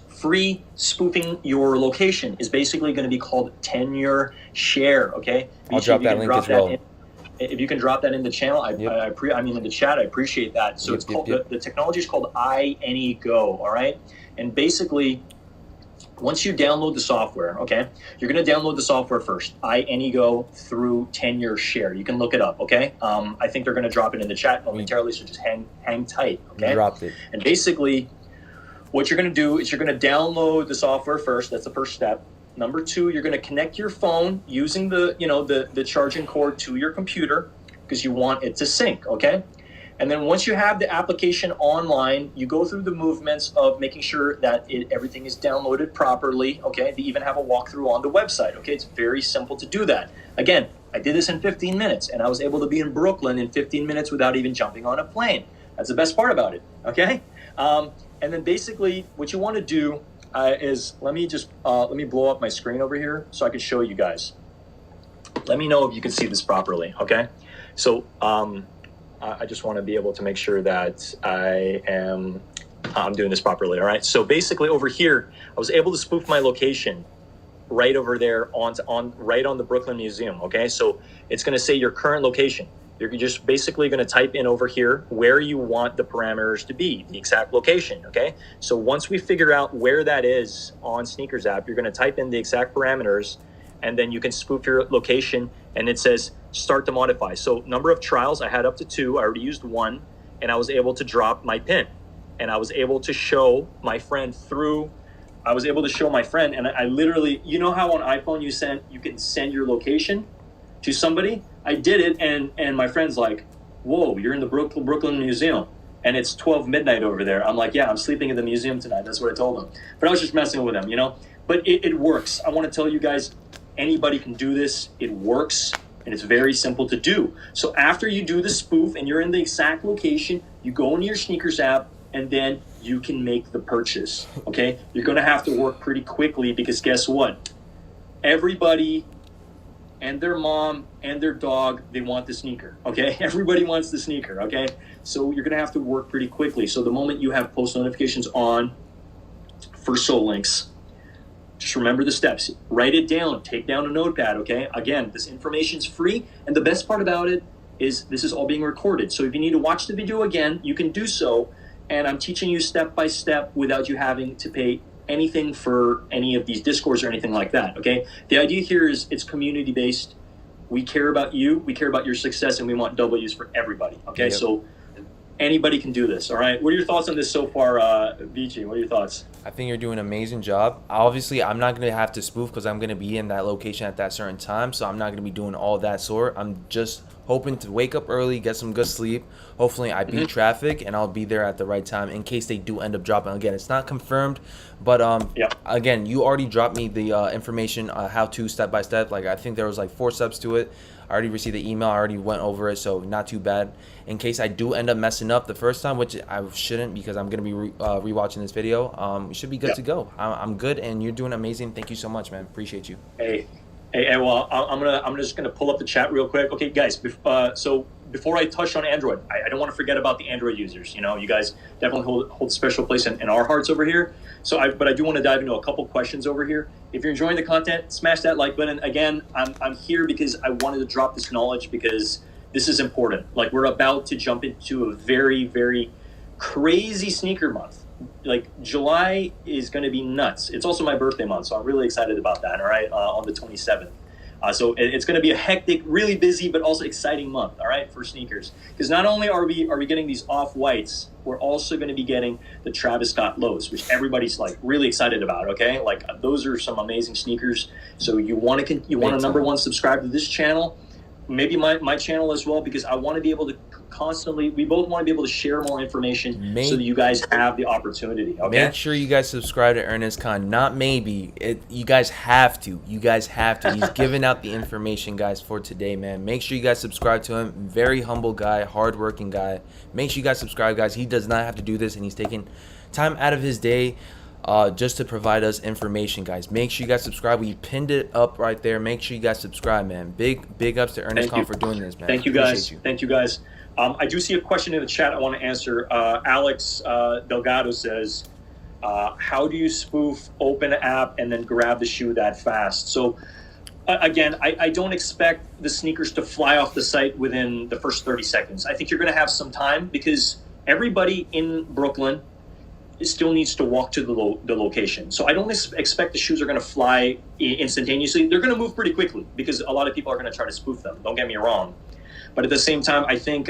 free spoofing your location is basically going to be called Tenure Share, okay? I'll drop that link as well. If you can drop that in the channel, I mean in the chat, I appreciate that. So it's called the technology is called iAnyGo, all right? And basically, once you download the software, okay, you're going to download the software first. iAnyGo through Tenure Share. You can look it up, okay? I think they're going to drop it in the chat momentarily, so just hang tight, okay? Dropped it. And basically, what you're going to do is you're going to download the software first. That's the first step. Number 2, you're going to connect your phone using the charging cord to your computer because you want it to sync, okay? And then once you have the application online, you go through the movements of making sure that everything is downloaded properly, okay? They even have a walkthrough on the website, okay? It's very simple to do that. Again, I did this in 15 minutes, and I was able to be in Brooklyn in 15 minutes without even jumping on a plane. That's the best part about it, okay? And then basically what you want to do is let me blow up my screen over here so I can show you guys. Let me know if you can see this properly, okay? So I just want to be able to make sure that I'm doing this properly, all right? So basically over here, I was able to spoof my location right over there right on the Brooklyn Museum, okay? So it's going to say your current location. You're just basically going to type in over here where you want the parameters to be, the exact location, okay? So once we figure out where that is on Sneakers app, you're going to type in the exact parameters, and then you can spoof your location, and it says start to modify. So number of trials, I had up to 2. I already used 1, and I was able to drop my pin. and I was able to show my friend and I literally, you know how on iPhone you can send your location to somebody? I did it, and my friend's like, whoa, you're in the Brooklyn Museum, and it's 12 midnight over there. I'm like, yeah, I'm sleeping in the museum tonight. That's what I told him. But I was just messing with him, you know? But it works. I want to tell you guys, anybody can do this. It works, and it's very simple to do. So after you do the spoof and you're in the exact location, you go into your sneakers app, and then you can make the purchase, okay? You're going to have to work pretty quickly because guess what? Everybody and their mom and their dog, they want the sneaker, okay? Everybody wants the sneaker, okay? So you're going to have to work pretty quickly. So the moment you have post notifications on for Soul Links, just remember the steps. Write it down. Take down a notepad, okay? Again, this information's free, and the best part about it is this is all being recorded. So if you need to watch the video again, you can do so, and I'm teaching you step by step without you having to pay anything for any of these discords or anything like that, okay? The idea here is it's community based. We care about you, we care about your success, and we want W's for everybody, okay? Yep. So anybody can do this, all right? What are your thoughts on this so far, BG? What are your thoughts? I think you're doing an amazing job. Obviously, I'm not going to have to spoof because I'm going to be in that location at that certain time, so I'm not going to be doing all that sort. I'm just hoping to wake up early, get some good sleep. Hopefully, I beat traffic, and I'll be there at the right time in case they do end up dropping. Again, it's not confirmed, but again, you already dropped me the information, how to step by step. Like, I think there was like 4 steps to it. I already received the email. I already went over it, so not too bad. In case I do end up messing up the first time, which I shouldn't because I'm going to be rewatching this video, we should be good to go. I'm good, and you're doing amazing. Thank you so much, man. Appreciate you. Hey, well, I'm just gonna pull up the chat real quick. Okay, guys. So before I touch on Android, I don't want to forget about the Android users. You know, you guys definitely hold a special place in our hearts over here. But I do want to dive into a couple questions over here. If you're enjoying the content, smash that like button. Again, I'm here because I wanted to drop this knowledge because this is important. Like, we're about to jump into a very, very crazy sneaker month. Like, July is going to be nuts. It's also my birthday month, so I'm really excited about that, all right, on the 27th. So it's going to be a hectic, really busy, but also exciting month, all right, for sneakers. Because not only are we getting these Off-Whites, we're also going to be getting the Travis Scott lows, which everybody's like really excited about, okay? Like, those are some amazing sneakers. So you want to number one, subscribe to this channel, maybe my channel as well, because I want to be able to we both want to be able to share more information so that you guys have the opportunity, okay? Make sure you guys subscribe to Ernest Khan. Not maybe. You guys have to. You guys have to. He's giving out the information, guys, for today, man. Make sure you guys subscribe to him. Very humble guy, hardworking guy. Make sure you guys subscribe, guys. He does not have to do this, and he's taking time out of his day just to provide us information, guys. Make sure you guys subscribe. We pinned it up right there. Make sure you guys subscribe, man. Big ups to Ernest Khan for doing this, man. Thank you, guys. Thank you, guys. I do see a question in the chat I want to answer. Alex Delgado says, how do you spoof, open an app, and then grab the shoe that fast? So, again, I don't expect the sneakers to fly off the site within the first 30 seconds. I think you're going to have some time because everybody in Brooklyn still needs to walk to the location. So I don't expect the shoes are going to fly instantaneously. They're going to move pretty quickly because a lot of people are going to try to spoof them. Don't get me wrong. But at the same time, I think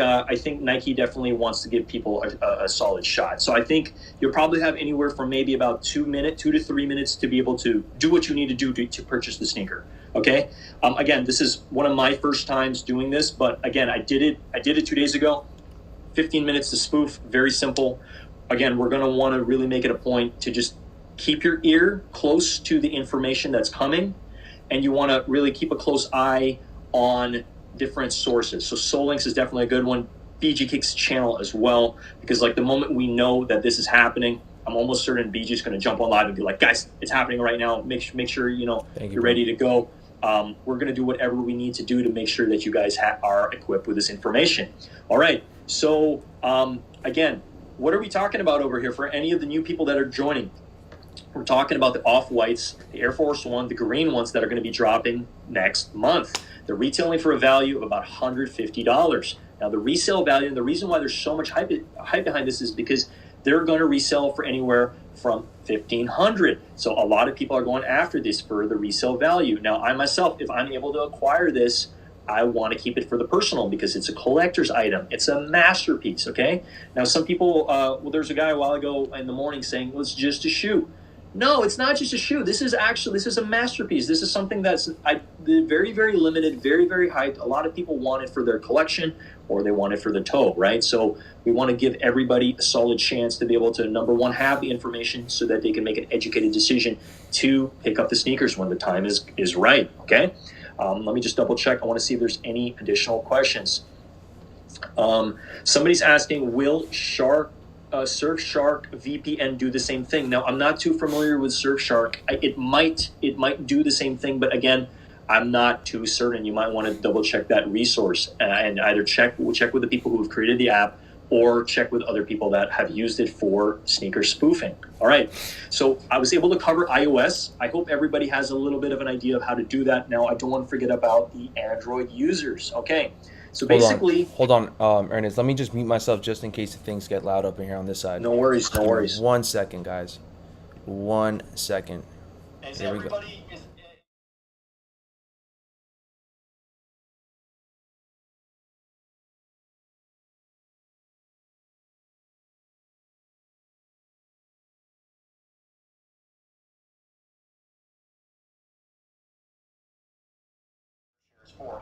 Nike definitely wants to give people a solid shot. So I think you'll probably have anywhere from maybe about 2 to 3 minutes to be able to do what you need to do to purchase the sneaker. Okay. Again, this is one of my first times doing this, but again, I did it 2 days ago. 15 minutes to spoof. Very simple. Again, we're going to want to really make it a point to just keep your ear close to the information that's coming, and you want to really keep a close eye on different sources. So Solinks is definitely a good one. BG Kick's channel as well, because like the moment we know that this is happening, I'm almost certain BG is going to jump on live and be like, guys, it's happening right now. Make sure you're ready to go. We're going to do whatever we need to do to make sure that you guys are equipped with this information. All right. So again, what are we talking about over here for any of the new people that are joining? We're talking about the Off-Whites, the Air Force One, the green ones that are going to be dropping next month. They're retailing for a value of about $150. Now, the resale value, and the reason why there's so much hype behind this is because they're going to resell for anywhere from $1,500. So a lot of people are going after this for the resale value. Now, I myself, if I'm able to acquire this I want to keep it for the personal because it's a collector's item. It's a masterpiece, okay? Now, some people, well, there's a guy a while ago in the morning saying, well, it's just a shoe. No, it's not just a shoe. This is a masterpiece. This is something that's very, very limited, very, very hyped. A lot of people want it for their collection or they want it for the toe, right? So we want to give everybody a solid chance to be able to, number one, have the information so that they can make an educated decision to pick up the sneakers when the time is right, okay? Let me just double check. I want to see if there's any additional questions. Somebody's asking, will Surfshark VPN do the same thing? Now, I'm not too familiar with Surfshark. It might do the same thing, but again, I'm not too certain. You might want to double check that resource and either check with the people who have created the app or check with other people that have used it for sneaker spoofing. All right, so I was able to cover iOS. I hope everybody has a little bit of an idea of how to do that. Now, I don't want to forget about the Android users. Okay, so basically... Hold on, Ernest, let me just mute myself just in case things get loud up in here on this side. No worries, no worries. 1 second, guys. 1 second. There we go.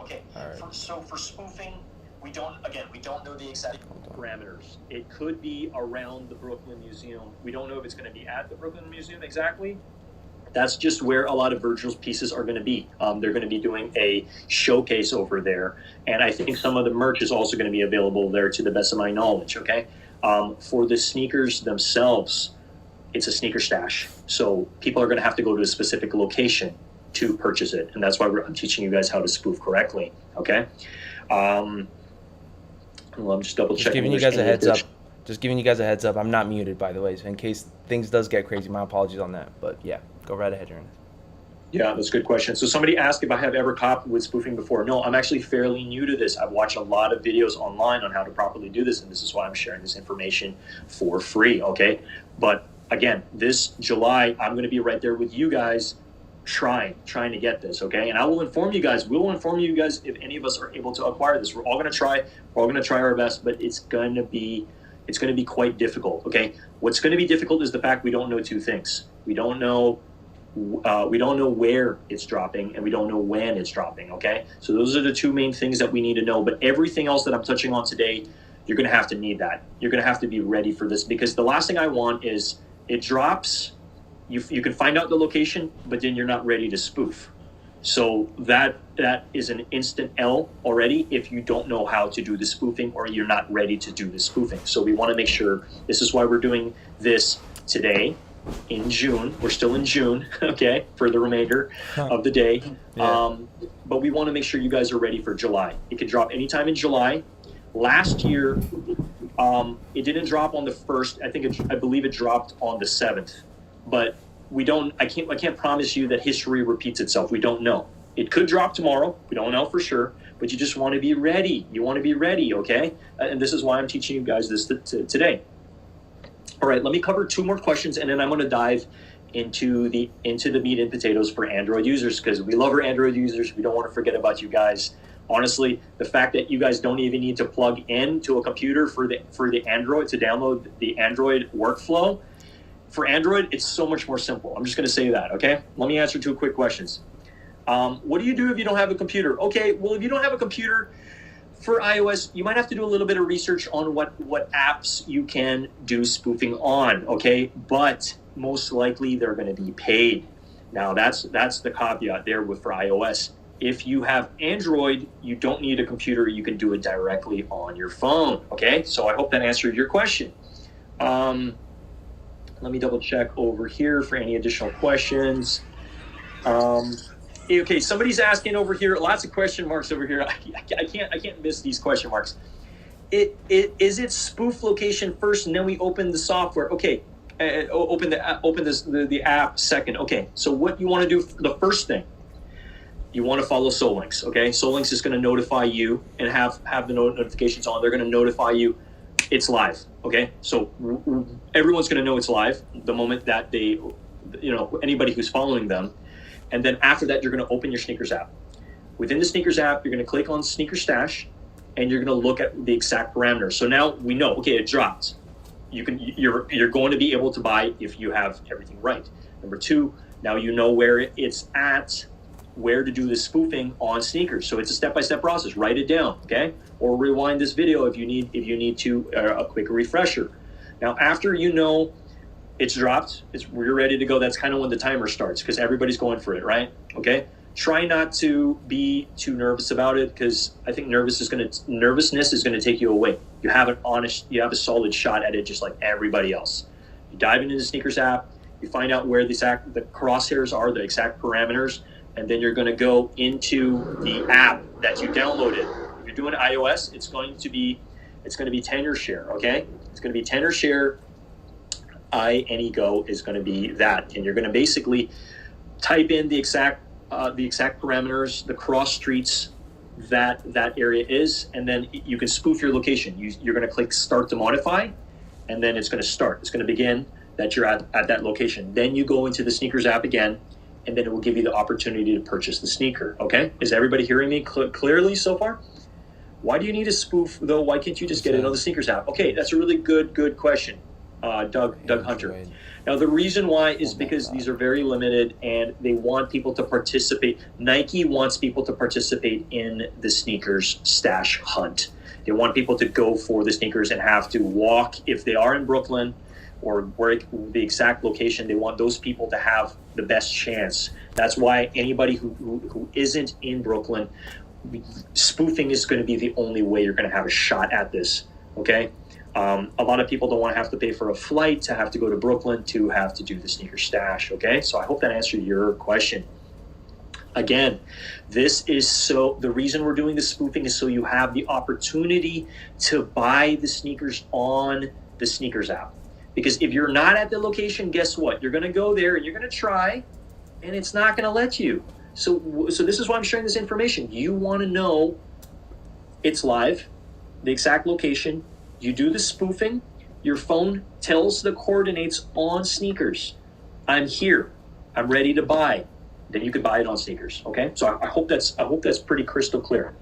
Okay, right. So for spoofing, we don't know the exact parameters. It could be around the Brooklyn Museum. We don't know if it's going to be at the Brooklyn Museum exactly. That's just where a lot of Virgil's pieces are going to be. They're going to be doing a showcase over there. And I think some of the merch is also going to be available there to the best of my knowledge, okay? For the sneakers themselves, it's a sneaker stash. So people are going to have to go to a specific location to purchase it, and that's why I'm teaching you guys how to spoof correctly. Okay, well, I'm just double checking. Giving you guys a heads up. Just giving you guys a heads up. I'm not muted, by the way, so in case things does get crazy. My apologies on that, but yeah, go right ahead, Ernest. Yeah, that's a good question. So somebody asked if I have ever copied with spoofing before. No, I'm actually fairly new to this. I've watched a lot of videos online on how to properly do this, and this is why I'm sharing this information for free. Okay, but again, this July, I'm going to be right there with you guys trying to get this, okay? And I will inform you guys. We will inform you guys if any of us are able to acquire this. We're all going to try. We're all going to try our best, but it's going to be quite difficult, okay? What's going to be difficult is the fact we don't know two things. We don't know where it's dropping, and we don't know when it's dropping, okay? So those are the two main things that we need to know. But everything else that I'm touching on today, you're going to have to need that. You're going to have to be ready for this, because the last thing I want is it drops. You can find out the location, but then you're not ready to spoof. So that is an instant L already if you don't know how to do the spoofing or you're not ready to do the spoofing. So we want to make sure, this is why we're doing this today in June. We're still in June, okay, for the remainder of the day. Yeah. But we want to make sure you guys are ready for July. It could drop anytime in July. Last year, it didn't drop on the 1st. I believe it dropped on the 7th. But I can't promise you that history repeats itself. We don't know. It could drop tomorrow. We don't know for sure, but you just want to be ready. You want to be ready, okay? And this is why I'm teaching you guys this today. All right, let me cover 2 more questions, and then I'm going to dive into the meat and potatoes for Android users, because we love our Android users. We don't want to forget about you guys. Honestly, the fact that you guys don't even need to plug into a computer for the Android to download the Android workflow. For Android, it's so much more simple. I'm just going to say that, okay? Let me answer 2 quick questions. What do you do if you don't have a computer? Okay, well, if you don't have a computer for iOS, you might have to do a little bit of research on what apps you can do spoofing on, okay? But most likely they're going to be paid. Now, that's the caveat there for iOS. If you have Android, you don't need a computer. You can do it directly on your phone, okay? So I hope that answered your question. Let me double check over here for any additional questions. Okay, somebody's asking over here. Lots of question marks over here. I can't miss these question marks. Is it spoof location first, and then we open the software? Okay, open the app second. Okay, so what you want to do? The first thing, you want to follow Solinks. Okay, Solinks is going to notify you and have the notifications on. They're going to notify you. It's live, okay? So everyone's going to know it's live the moment that anybody who's following them. And then after that, you're going to open your sneakers app. Within the sneakers app, you're going to click on Sneaker Stash, and you're going to look at the exact parameters. So now we know, okay, it dropped. You're going to be able to buy if you have everything right. Number two, now you know where it's at, where to do the spoofing on sneakers. So it's a step-by-step process. Write it down, okay? Or rewind this video if you need to a quick refresher. Now, after you know it's dropped, we're ready to go. That's kind of when the timer starts because everybody's going for it, right? Okay. Try not to be too nervous about it because I think nervousness is gonna take you away. You have a solid shot at it, just like everybody else. You dive into the sneakers app, you find out where the crosshairs are, the exact parameters, and then you're gonna go into the app that you downloaded. If you're doing iOS, it's going to be Tenor Share. Okay, it's going to be Tenor Share. iAnyGo is going to be that, and you're going to basically type in the exact parameters, the cross streets that area is, and then you can spoof your location. You're going to click Start to Modify, and then it's going to start. It's going to begin that you're at that location. Then you go into the sneakers app again, and then it will give you the opportunity to purchase the sneaker. Okay, is everybody hearing me clearly so far? Why do you need a spoof though? Why can't you just get it on the sneakers app? Okay, that's a really good question, Doug Hunter. Now the reason why is because these are very limited and they want people to participate. Nike wants people to participate in the sneakers stash hunt. They want people to go for the sneakers and have to walk if they are in Brooklyn or where the exact location. They want those people to have the best chance. That's why anybody who isn't in Brooklyn, spoofing is going to be the only way you're going to have a shot at this. Okay. A lot of people don't want to have to pay for a flight to have to go to Brooklyn to have to do the sneaker stash. Okay, so I hope that answered your question. Again, the reason we're doing the spoofing is so you have the opportunity to buy the sneakers on the sneakers app. Because if you're not at the location, guess what? You're going to go there and you're going to try, and it's not going to let you. So this is why I'm sharing this information. You want to know it's live, the exact location. You do the spoofing, your phone tells the coordinates on sneakers. I'm here. I'm ready to buy. Then you can buy it on sneakers. Okay? So I hope that's pretty crystal clear.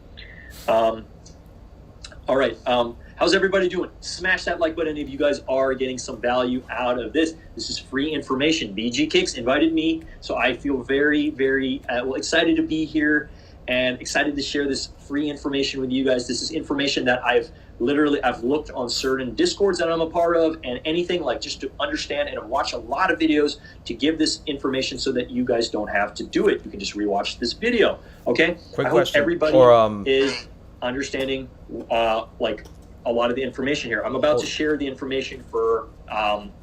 All right. How's everybody doing? Smash that like button if you guys are getting some value out of this. This is free information. BG Kicks invited me, so I feel very, very excited to be here and excited to share this free information with you guys. This is information that I've looked on certain Discords that I'm a part of and anything like just to understand, and I've watched a lot of videos to give this information so that you guys don't have to do it. You can just rewatch this video. Okay? Quick I question. hope everybody is understanding like a lot of the information here. I'm about to share the information for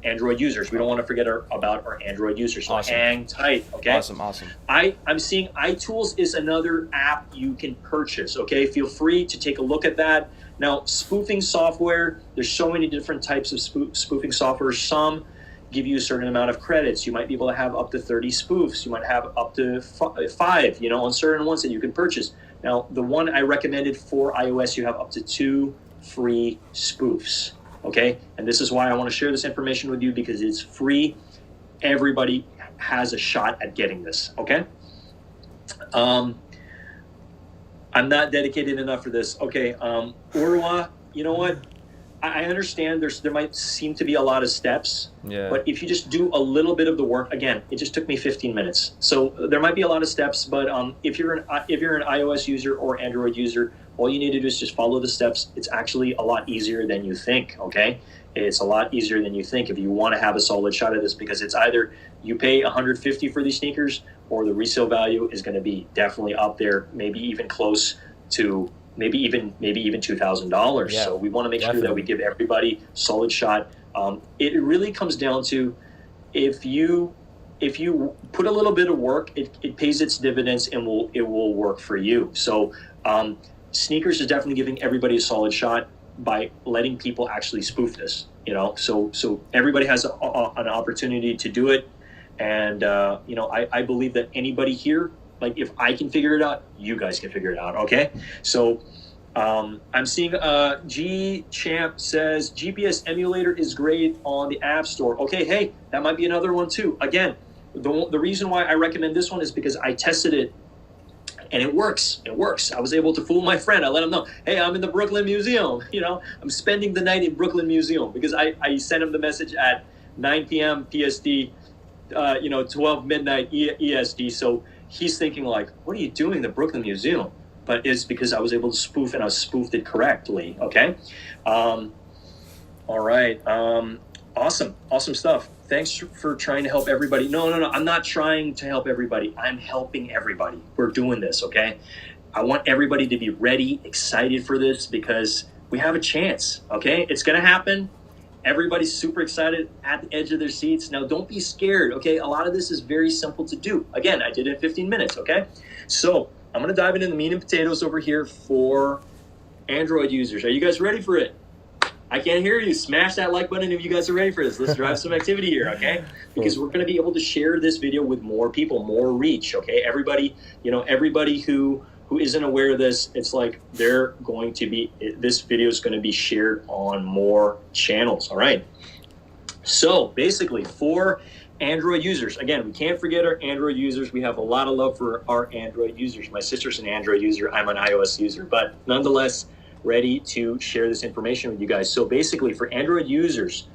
Android users. We don't want to forget about our Android users. So awesome. Hang tight, okay? Awesome. I'm seeing iTools is another app you can purchase, okay? Feel free to take a look at that. Now, spoofing software, there's so many different types of spoofing software. Some give you a certain amount of credits. You might be able to have up to 30 spoofs. You might have up to 5, on certain ones that you can purchase. Now, the one I recommended for iOS, you have up to 2 free spoofs, okay? And this is why I want to share this information with you because it's free. Everybody has a shot at getting this, okay? I'm not dedicated enough for this. Okay, Urwa, you know what? I understand there might seem to be a lot of steps, but if you just do a little bit of the work, again, it just took me 15 minutes. So there might be a lot of steps, but if you're an iOS user or Android user, all you need to do is just follow the steps. It's actually a lot easier than you think, okay? It's a lot easier than you think if you want to have a solid shot at this because it's either you pay $150 for these sneakers or the resale value is going to be definitely up there, maybe even close to maybe even $2,000. So we want to make sure that we give everybody a solid shot. It really comes down to if you put a little bit of work, it pays its dividends and it will work for you. So sneakers is definitely giving everybody a solid shot by letting people actually spoof this. So everybody has an opportunity to do it, and I believe that anybody here, like if I can figure it out, you guys can figure it out. Okay, so. I'm seeing G Champ says GPS emulator is great on the App Store. Okay, hey, that might be another one too. Again, the reason why I recommend this one is because I tested it And it works. It works. I was able to fool my friend. I let him know, hey, I'm in the Brooklyn Museum. I'm spending the night in Brooklyn Museum, because I sent him the message at 9 p.m. PST, 12 midnight EST. So he's thinking like, what are you doing in the Brooklyn Museum? But it's because I was able to spoof, and I spoofed it correctly. Okay. All right. Awesome stuff. Thanks for trying to help everybody. No. I'm not trying to help everybody. I'm helping everybody. We're doing this, okay? I want everybody to be ready, excited for this, because we have a chance, okay? It's going to happen. Everybody's super excited, at the edge of their seats. Now, don't be scared, okay? A lot of this is very simple to do. Again, I did it in 15 minutes, okay? So I'm going to dive into the meat and potatoes over here for Android users. Are you guys ready for it? I can't hear you. Smash that like button if you guys are ready for this. Let's drive some activity here, okay? Because we're going to be able to share this video with more people, more reach, okay? Everybody who isn't aware of this, it's like this video is going to be shared on more channels, all right? So basically, for Android users, again, we can't forget our Android users. We have a lot of love for our Android users. My sister's an Android user. I'm an iOS user, but nonetheless, ready to share this information with you guys. So basically, for Android users,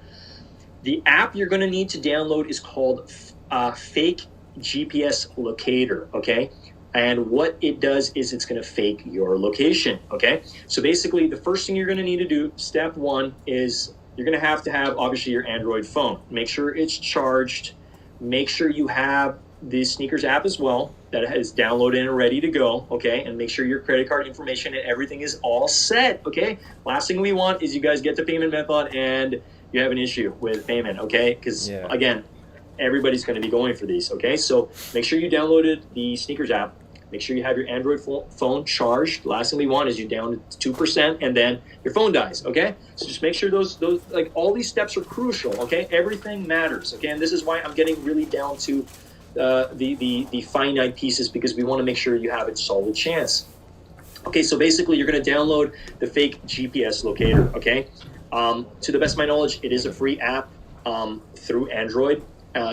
the app you're going to need to download is called Fake GPS Locator, okay? And what it does is it's going to fake your location, okay? So basically, the first thing you're going to need to do, step one, is you're going to have obviously your Android phone. Make sure it's charged. Make sure you have the Sneakers app as well, that is downloaded and ready to go, okay? And make sure your credit card information and everything is all set, okay? Last thing we want is you guys get the payment method and you have an issue with payment, okay? Because, again, everybody's going to be going for these, okay? So make sure you downloaded the Sneakers app. Make sure you have your Android phone charged. Last thing we want is you down to 2% and then your phone dies, okay? So just make sure those like all these steps are crucial, okay? Everything matters, okay? And this is why I'm getting really down to the finite pieces, because we want to make sure you have a solid chance. Okay, so basically you're going to download the Fake GPS Locator, okay? To the best of my knowledge, it is a free app through Android,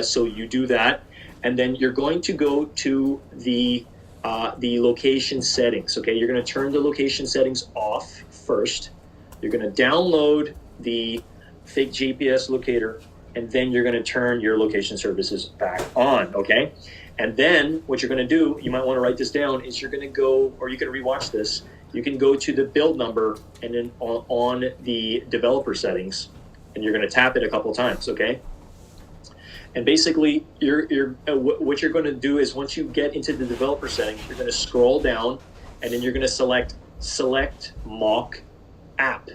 so you do that. And then you're going to go to the location settings, okay? You're going to turn the location settings off first. You're going to download the Fake GPS Locator, and then you're going to turn your location services back on, okay? And then what you're going to do, you might want to write this down, is you're going to go, or you can rewatch this, you can go to the build number and then on the developer settings, and you're going to tap it a couple times, okay? And basically, what you're going to do is once you get into the developer settings, you're going to scroll down, and then you're going to select mock app.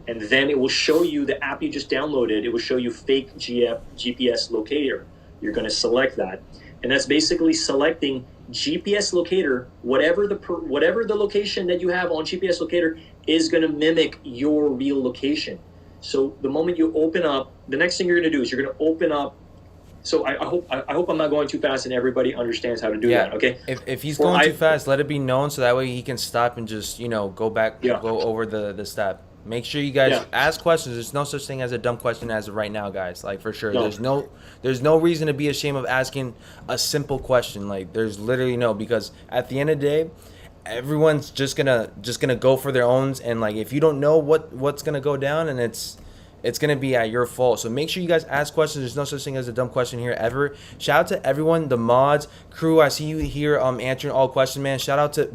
And then it will show you the app you just downloaded. It will show you Fake GPS Locator. You're going to select that. And that's basically selecting GPS Locator. Whatever the location that you have on GPS Locator is going to mimic your real location. So the moment you open up, the next thing you're going to do is you're going to open up. So I hope I'm not going too fast and everybody understands how to do that, okay? If he's going too fast, let it be known so that way he can stop and just, go back, go over the step. Make sure you guys ask questions. There's no such thing as a dumb question as of right now, guys. Like, for sure. No. There's no reason to be ashamed of asking a simple question. Like, there's literally because at the end of the day, everyone's just gonna go for their own, and like if you don't know what's gonna go down, and it's gonna be at your fault. So make sure you guys ask questions. There's no such thing as a dumb question here ever. Shout out to everyone, the mods, crew. I see you here answering all questions, man.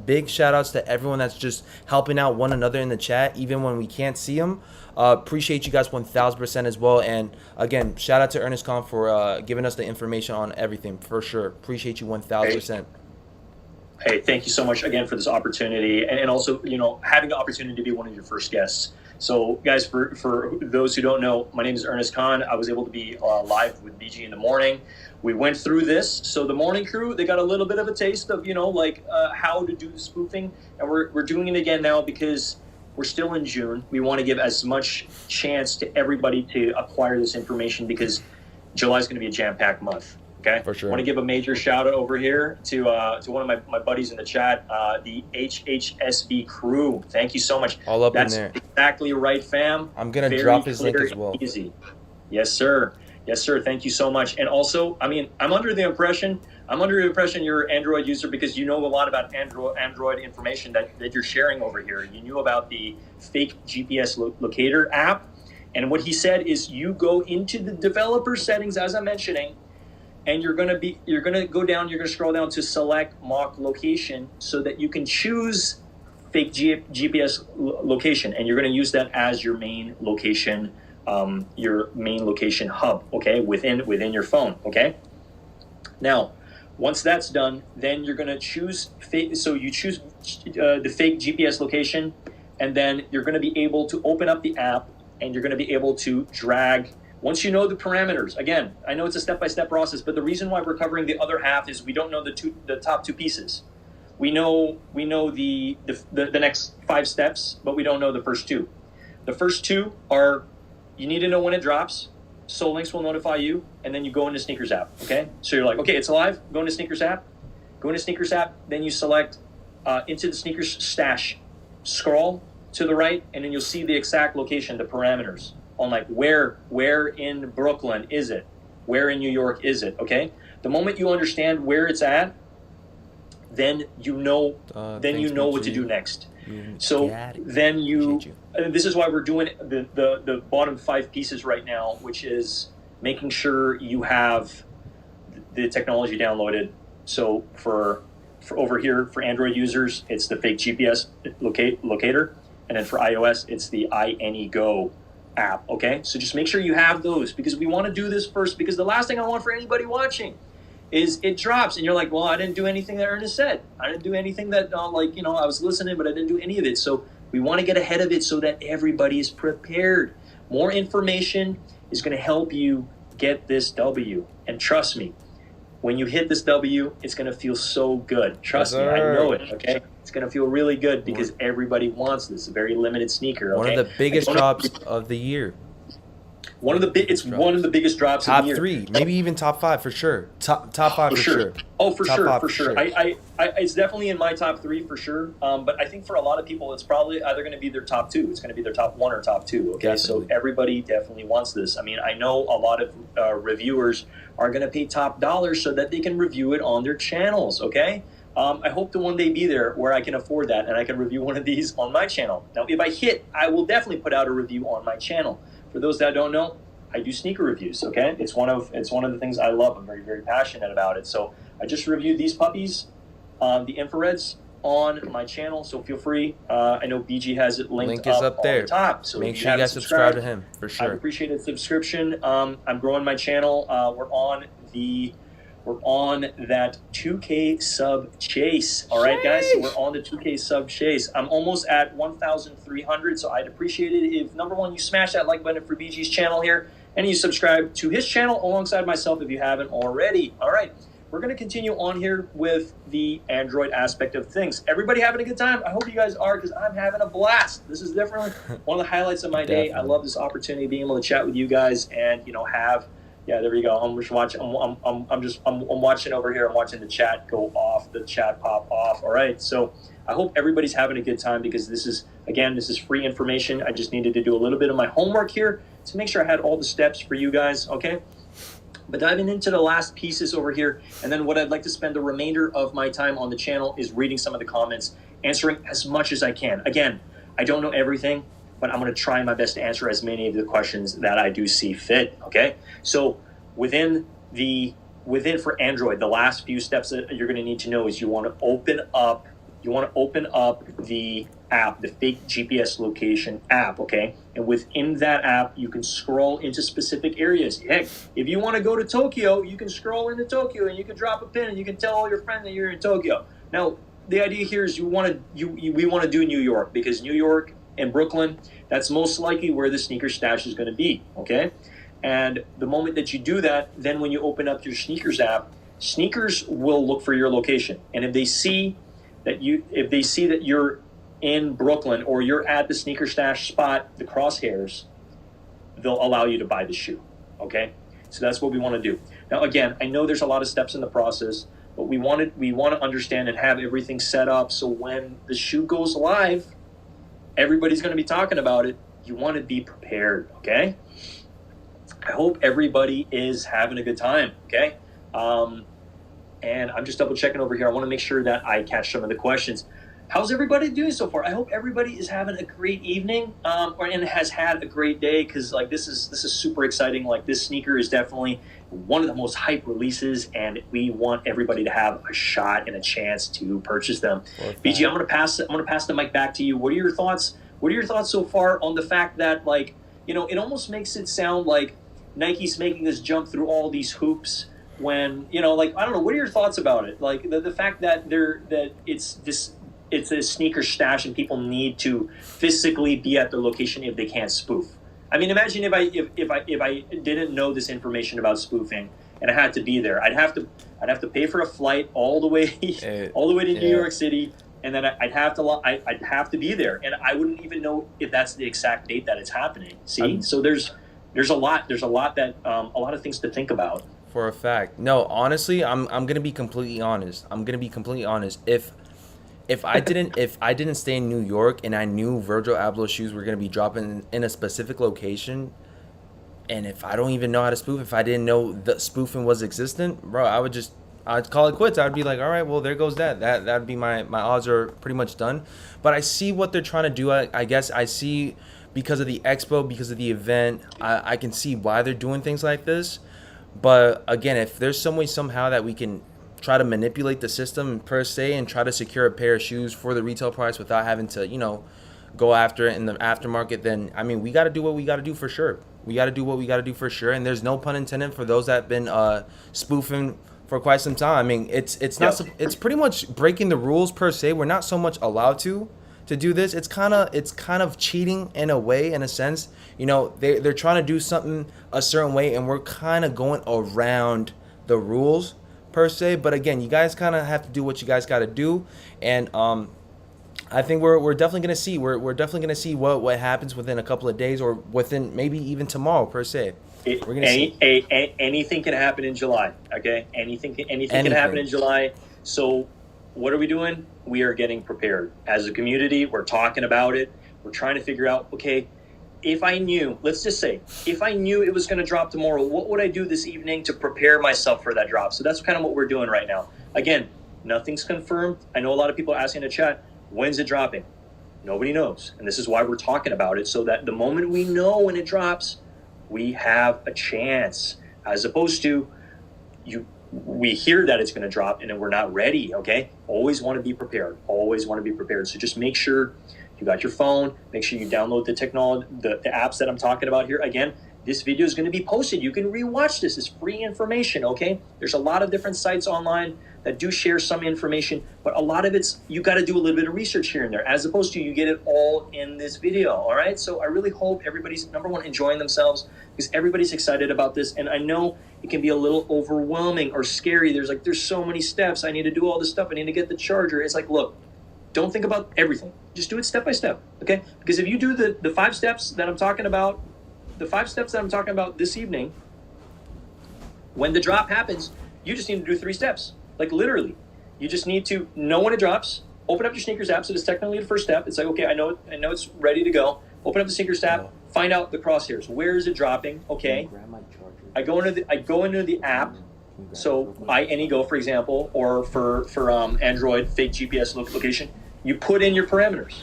Big shout outs to everyone that's just helping out one another in the chat, even when we can't see them. Appreciate you guys 1000% as well. And again, shout out to Ernest Khan for giving us the information on everything, for sure. Appreciate you 1000%. Hey, thank you so much again for this opportunity, and also having the opportunity to be one of your first guests. So, guys, for those who don't know, my name is Ernest Khan. I was able to be live with BG in the morning. We went through this. So the morning crew, they got a little bit of a taste of, how to do spoofing. And we're doing it again now because we're still in June. We want to give as much chance to everybody to acquire this information because July is going to be a jam-packed month. Okay, for sure. I want to give a major shout out over here to one of my buddies in the chat, the HHSB crew. Thank you so much. All up in there. That's exactly right, fam. I'm gonna drop his link as well. Easy. Yes, sir. Yes, sir. Thank you so much. And also, I mean, I'm under the impression you're an Android user because you know a lot about Android information that you're sharing over here. You knew about the fake GPS locator app. And what he said is you go into the developer settings, as I'm mentioning, and you're gonna go down, you're gonna scroll down to select mock location so that you can choose fake GPS location, and you're gonna use that as your main location hub, okay, within your phone, okay? Now, once that's done, then you're going to choose, so you choose the fake GPS location, and then you're going to be able to open up the app, and you're going to be able to drag, once you know the parameters. Again, I know it's a step-by-step process, but the reason why we're covering the other half is we don't know the top two pieces. We know the next 5 steps, but we don't know the first 2. The first 2 are, you need to know when it drops. SolLinks will notify you, and then you go into Sneakers app, okay? So you're like, okay, it's alive. Go into Sneakers app. Go into Sneakers app. Then you select into the Sneakers stash. Scroll to the right, and then you'll see the exact location, the parameters on like where in Brooklyn is it? Where in New York is it, okay? The moment you understand where it's at, then you know what to do next. So then this is why we're doing the bottom 5 pieces right now, which is making sure you have the technology downloaded. So for over here for Android users, it's the fake GPS locator, and then for iOS, it's the iAnyGo app. Okay, so just make sure you have those, because we want to do this first. Because the last thing I want for anybody watching is it drops and you're like, well, I didn't do anything that Ernest said. I didn't do anything that, I was listening, but I didn't do any of it. So we want to get ahead of it so that everybody is prepared. More information is going to help you get this W. And trust me, when you hit this W, it's going to feel so good. Trust me, I know it, okay? It's going to feel really good because everybody wants this. A very limited sneaker, okay? One of the biggest drops of the year. One of the biggest drops of the year. Top 3, maybe even top 5 for sure. Top 5 for sure. Oh, for sure. I it's definitely in my top 3 for sure. But I think for a lot of people, it's probably either going to be their top 2. It's going to be their top 1 or top 2. Okay, definitely. So everybody definitely wants this. I mean, I know a lot of reviewers are going to pay top dollar so that they can review it on their channels. Okay. I hope to one day be there where I can afford that and I can review one of these on my channel. Now, if I hit, I will definitely put out a review on my channel. For those that don't know, I do sneaker reviews, okay? It's one of the things I love. I'm very, very passionate about it. So I just reviewed these puppies, the infrareds, on my channel. So feel free. I know BG has it linked up there on the top. So make sure you guys subscribe to him for sure. I appreciate the subscription. I'm growing my channel. We're on that 2K sub chase. All right, guys. So we're on the 2K sub chase. I'm almost at 1,300. So I'd appreciate it if, number one, you smash that like button for BG's channel here, and you subscribe to his channel alongside myself if you haven't already. All right. We're going to continue on here with the Android aspect of things. Everybody having a good time? I hope you guys are, because I'm having a blast. This is definitely one of the highlights of my day. I love this opportunity, being able to chat with you guys and, yeah, there you go. I'm just watching. I'm watching over here. I'm watching the chat go off, the chat pop off. All right. So I hope everybody's having a good time, because this is free information. I just needed to do a little bit of my homework here to make sure I had all the steps for you guys. Okay. But diving into the last pieces over here, and then what I'd like to spend the remainder of my time on the channel is reading some of the comments, answering as much as I can. Again, I don't know everything, but I'm going to try my best to answer as many of the questions that I do see fit. Okay, so within for Android, the last few steps that you're going to need to know is you want to open up the app, the fake GPS location app. Okay, and within that app, you can scroll into specific areas. Heck, if you want to go to Tokyo, you can scroll into Tokyo and you can drop a pin and you can tell all your friends that you're in Tokyo. Now, the idea here is we want to do New York, because New York and Brooklyn, that's most likely where the sneaker stash is going to be, okay? And the moment that you do that, then when you open up your sneakers app, sneakers will look for your location. And if they see that you're in Brooklyn or you're at the sneaker stash spot, the crosshairs, they'll allow you to buy the shoe, okay? So that's what we want to do. Now, again, I know there's a lot of steps in the process, but we want to understand and have everything set up so when the shoe goes live, everybody's going to be talking about it. You want to be prepared, okay? I hope everybody is having a good time. Okay. And I'm just double checking over here. I want to make sure that I catch some of the questions. How's everybody doing so far? I hope everybody is having a great evening, and has had a great day, because like this is super exciting. Like, this sneaker is definitely one of the most hype releases, and we want everybody to have a shot and a chance to purchase them. BG, I'm gonna pass the mic back to you. What are your thoughts? What are your thoughts so far on the fact that, like, it almost makes it sound like Nike's making this jump through all these hoops, when, like, I don't know, what are your thoughts about it? Like, the fact that it's a sneaker stash and people need to physically be at the location if they can't spoof. I mean, imagine if I didn't know this information about spoofing and I had to be there. I'd have to pay for a flight all the way to New York City, and then I'd have to be there, and I wouldn't even know if that's the exact date that it's happening. See, so there's a lot that a lot of things to think about. For a fact. No, honestly, I'm gonna be completely honest. If I didn't stay in New York and I knew Virgil Abloh's shoes were gonna be dropping in a specific location, and if I don't even know how to spoof, if I didn't know that spoofing was existent, bro, I'd call it quits. I'd be like, all right, well, there goes that. That'd be my odds are pretty much done. But I see what they're trying to do. I guess I see, because of the expo, because of the event, I can see why they're doing things like this. But again, if there's some way somehow that we can try to manipulate the system per se and try to secure a pair of shoes for the retail price without having to, go after it in the aftermarket, then, I mean, we got to do what we got to do for sure. We got to do what we got to do for sure. And there's no pun intended for those that have been spoofing for quite some time. I mean, it's it's pretty much breaking the rules per se. We're not so much allowed to do this. It's kind of cheating in a way, in a sense. They're trying to do something a certain way, and we're kind of going around the rules per se. But again, you guys kind of have to do what you guys got to do, and I think we're definitely gonna see we're definitely gonna see what happens within a couple of days, or within maybe even tomorrow per se. We're gonna see. Anything can happen in July. Okay, anything can happen in July. So what are we doing? We are getting prepared as a community. We're talking about it. We're trying to figure out, okay, if I knew, let's just say, if I knew it was going to drop tomorrow, what would I do this evening to prepare myself for that drop? So that's kind of what we're doing right now. Again, nothing's confirmed. I know a lot of people are asking in the chat, when's it dropping? Nobody knows. And this is why we're talking about it, so that the moment we know when it drops, we have a chance, as opposed to we hear that it's going to drop and then we're not ready. Okay, always want to be prepared. So just make sure you got your phone. Make sure you download the technology, the apps that I'm talking about here. Again, this video is going to be posted. You can rewatch this. It's free information. Okay, there's a lot of different sites online that do share some information, but a lot of it's, you got to do a little bit of research here and there, as opposed to you get it all in this video. All right, so I really hope everybody's, number one, enjoying themselves, because everybody's excited about this. And I know it can be a little overwhelming or scary. There's so many steps. I need to do all this stuff. I need to get the charger. It's like, look, don't think about everything. Just do it step by step, okay? Because if you do the 5 steps that I'm talking about, this evening, when the drop happens, you just need to do 3 steps. Like, literally, you just need to know when it drops. Open up your sneakers app. So it's technically the first step. It's like, okay, I know it's ready to go. Open up the sneakers app. Find out the crosshairs. Where is it dropping? Okay. I go into the app. So iAnyGo, for example, or for Android, fake GPS location. You put in your parameters.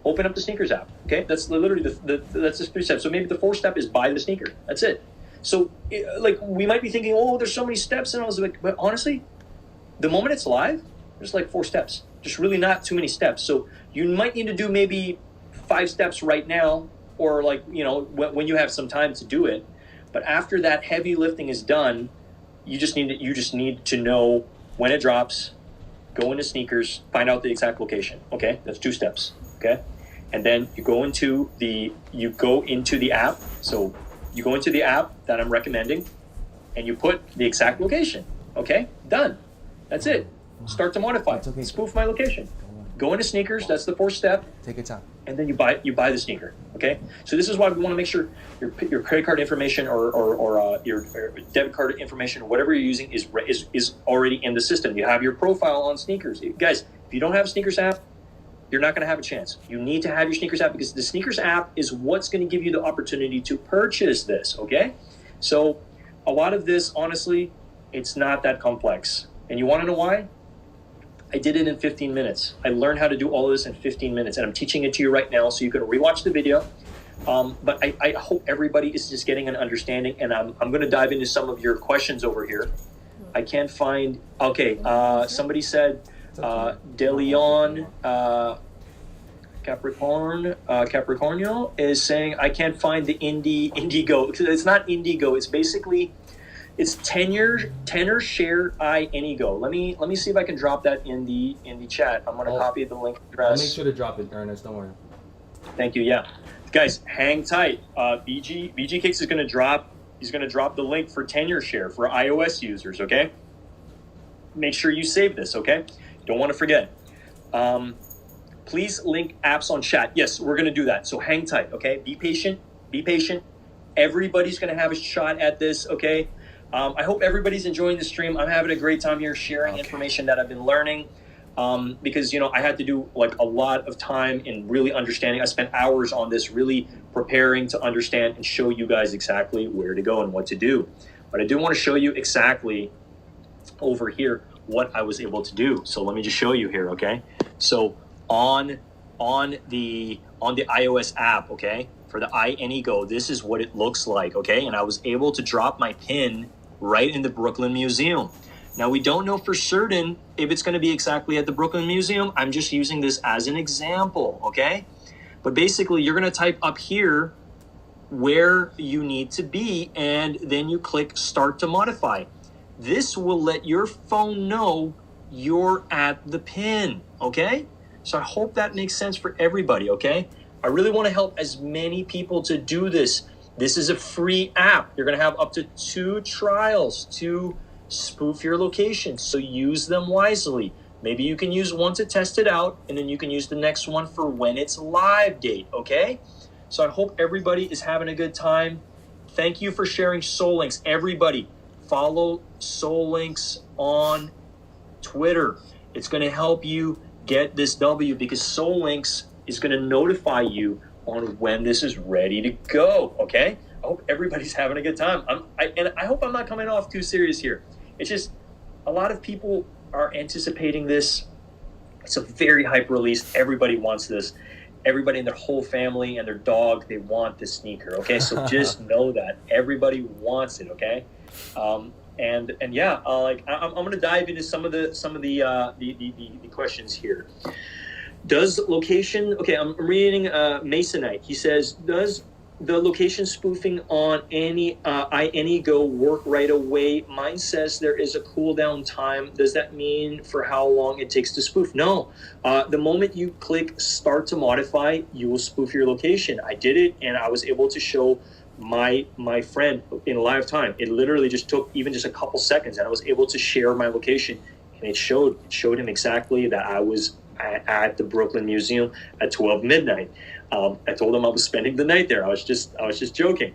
Open up the sneakers app. Okay, that's literally that's the 3 steps. So maybe the 4th step is buy the sneaker. That's it. So like, we might be thinking, oh, there's so many steps, and I was like, but honestly, the moment it's live, there's like 4 steps. Just really not too many steps. So you might need to do maybe 5 steps right now, or like, when you have some time to do it. But after that heavy lifting is done, you just need to know when it drops, go into sneakers, find out the exact location. Okay, that's 2 steps. Okay, and then you go into the app. So you go into the app that I'm recommending, and you put the exact location. Okay, done. That's it. Start to modify. Okay. Spoof my location. Go into sneakers. That's the 4th step. Take your time. And then you buy the sneaker. Okay. So this is why we want to make sure your credit card information or your debit card information, whatever you're using, is already in the system. You have your profile on sneakers, guys. If you don't have a sneakers app, you're not going to have a chance. You need to have your sneakers app, because the sneakers app is what's going to give you the opportunity to purchase this. Okay. So a lot of this, honestly, it's not that complex. And you want to know why? I did it in 15 minutes. I learned how to do all of this in 15 minutes, and I'm teaching it to you right now so you can rewatch the video. But I hope everybody is just getting an understanding, and I'm going to dive into some of your questions over here. I can't find. Okay, somebody said De Leon Capricornio is saying I can't find the Indigo. It's not Indigo. It's basically tenor share Inigo. Let me see if I can drop that in the chat. I'm gonna copy the link address. I'll make sure to drop it, Ernest. Don't worry. Thank you. Yeah, guys, hang tight. BG Kicks is gonna drop. He's gonna drop the link for tenure share for iOS users. Okay. Make sure you save this. Okay. Don't want to forget. Please link apps on chat. Yes, we're gonna do that. So hang tight. Okay. Be patient. Be patient. Everybody's gonna have a shot at this. Okay. I hope everybody's enjoying the stream. I'm having a great time here sharing information that I've been learning because, I had to do like a lot of time in really understanding. I spent hours on this really preparing to understand and show you guys exactly where to go and what to do. But I do want to show you exactly over here what I was able to do. So let me just show you here, okay? So on the iOS app, okay, for the iAnyGo, this is what it looks like, okay? And I was able to drop my pin right in the Brooklyn Museum. Now, we don't know for certain if it's going to be exactly at the Brooklyn Museum. I'm just using this as an example, okay? But basically, you're going to type up here where you need to be, and then you click Start to Modify. This will let your phone know you're at the pin, okay? So I hope that makes sense for everybody, okay? I really want to help as many people to do this. This is a free app. You're going to have up to 2 trials to spoof your location, so use them wisely. Maybe you can use one to test it out, and then you can use the next one for when it's live date, okay? So I hope everybody is having a good time. Thank you for sharing Soul Links. Everybody, follow Soul Links on Twitter. It's going to help you get this W because Soul Links is going to notify you on when this is ready to go, okay? I hope everybody's having a good time. And I hope I'm not coming off too serious here. It's just a lot of people are anticipating this. It's a very hype release. Everybody wants this. Everybody in their whole family and their dog, they want this sneaker, okay? So just know that everybody wants it, okay? And yeah, I'm going to dive into some of the questions here. Does location, okay, I'm reading Masonite. He says, does the location spoofing on iAnyGo work right away? Mine says there is a cooldown time. Does that mean for how long it takes to spoof? No. The moment you click Start to Modify, you will spoof your location. I did it, and I was able to show my friend in live time. It literally just took even just a couple seconds, and I was able to share my location, and it showed him exactly that I was at the Brooklyn Museum at 12 midnight. I told him I was spending the night there. I was just joking.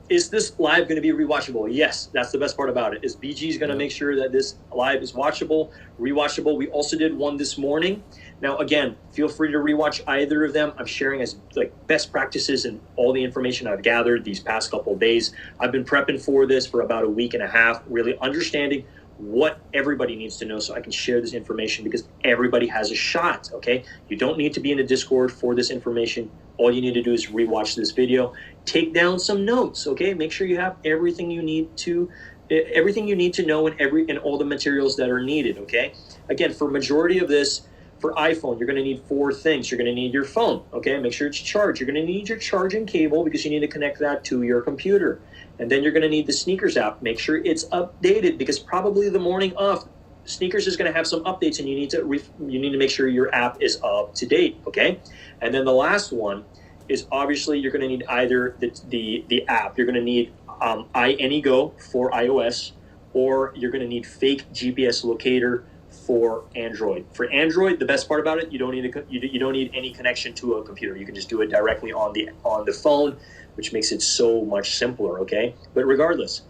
Is this live going to be rewatchable? Yes, that's the best part about it. Is BG's going to make sure that this live is watchable, rewatchable. We also did one this morning. Now, again, feel free to rewatch either of them. I'm sharing as like best practices and all the information I've gathered these past couple of days. I've been prepping for this for about a week and a half, really understanding what everybody needs to know so I can share this information because everybody has a shot, okay? You don't need to be in a Discord for this information. All you need to do is rewatch this video, take down some notes, okay? Make sure you have everything you need to know and all the materials that are needed, okay? Again, for majority of this, for iPhone, you're going to need 4 things. You're going to need your phone, okay? Make sure it's charged. You're going to need your charging cable because you need to connect that to your computer. And then you're going to need the Sneakers app. Make sure it's updated because probably the morning of, Sneakers is going to have some updates and you need to make sure your app is up to date, okay? And then the last one is obviously you're going to need either the app. You're going to need iAnyGo for iOS, or you're going to need fake GPS locator for Android. For Android, the best part about it, you don't need any connection to a computer. You can just do it directly on the phone, which makes it so much simpler, okay? But regardless,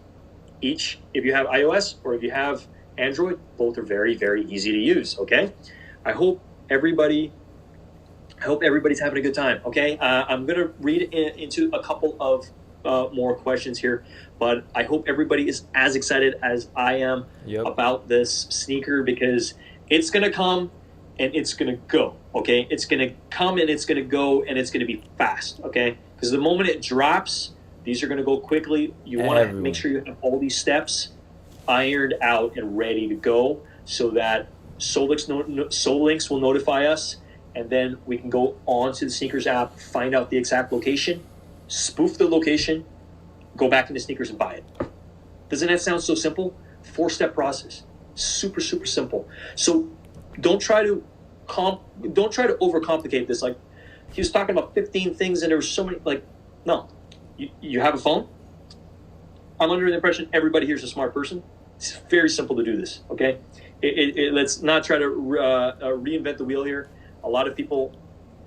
if you have iOS or if you have Android, both are very, very easy to use, okay? I hope everybody I hope everybody's having a good time. Okay, I'm gonna read into a couple of more questions here, but I hope everybody is as excited as I am about this sneaker, because it's gonna come and it's gonna go. Okay, it's gonna come and it's gonna go, and it's gonna be fast. Okay, because the moment it drops, these are gonna go quickly. You want to make sure you have all these steps ironed out and ready to go, so that Solinks will notify us, and then we can go on to the sneakers app, find out the exact location, spoof the location, go back into sneakers and buy it. Doesn't that sound so simple? 4-step process. Super, super simple. So don't try to overcomplicate this. Like, he was talking about 15 things and there were so many. Like, no. You have a phone? I'm under the impression everybody here is a smart person. It's very simple to do this, okay? Let's not try to reinvent the wheel here. A lot of people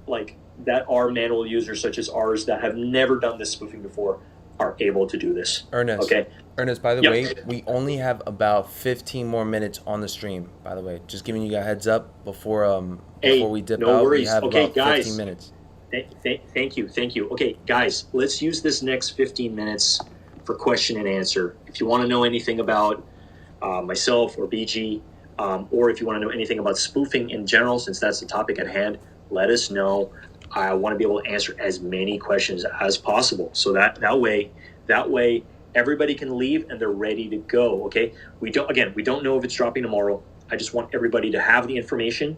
like that are manual users, such as ours, that have never done this spoofing before, are able to do this. Ernest, okay. Ernest, by the way, we only have about 15 more minutes on the stream. By the way, just giving you a heads up before we dip out. Worries. We have about 15 minutes. Thank you. Okay, guys, let's use this next 15 minutes for question and answer. If you want to know anything about myself or BG, or if you want to know anything about spoofing in general, since that's the topic at hand, let us know. I want to be able to answer as many questions as possible, so that way everybody can leave and they're ready to go. Okay, we don't know if it's dropping tomorrow. I just want everybody to have the information.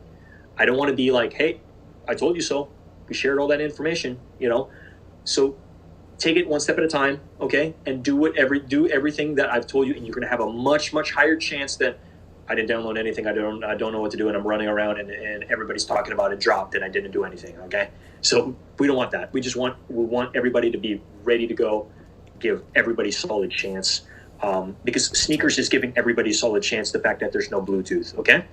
I don't want to be like, hey, I told you so. We shared all that information, So take it one step at a time, okay, and do everything that I've told you, and you're going to have a much, much higher chance that I didn't download anything. I don't know what to do, and I'm running around and everybody's talking about it dropped and I didn't do anything. Okay, so we don't want that. We want everybody to be ready to go. Give everybody a solid chance, because sneakers is giving everybody a solid chance. The fact that there's no Bluetooth. Okay.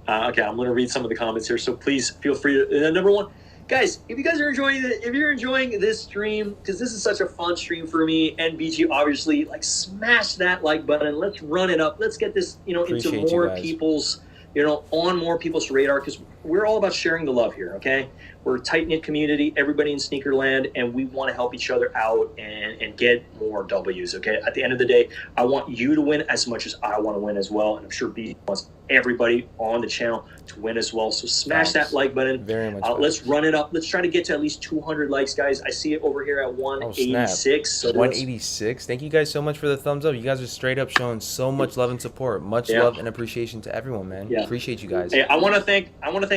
Okay, I'm going to read some of the comments here, so please feel free to. Number one, guys, if you're enjoying this stream, because this is such a fun stream for me and BG, obviously, like, smash that like button. Let's run it up. Let's get this, into more people's, on more people's radar, because we're all about sharing the love here. Okay, we're a tight knit community, everybody in sneaker land, and we want to help each other out and get more W's. Okay, at the end of the day, I want you to win as much as I want to win as well, and I'm sure BG wants everybody on the channel to win as well. So smash that like button. Very much. Let's run it up. Let's try to get to at least 200 likes, guys. I see it over here at 186. So 186. Thank you guys so much for the thumbs up. You guys are straight up showing so much love and support. Much love and appreciation to everyone, man. Yeah. Appreciate you guys. Hey, I want to thank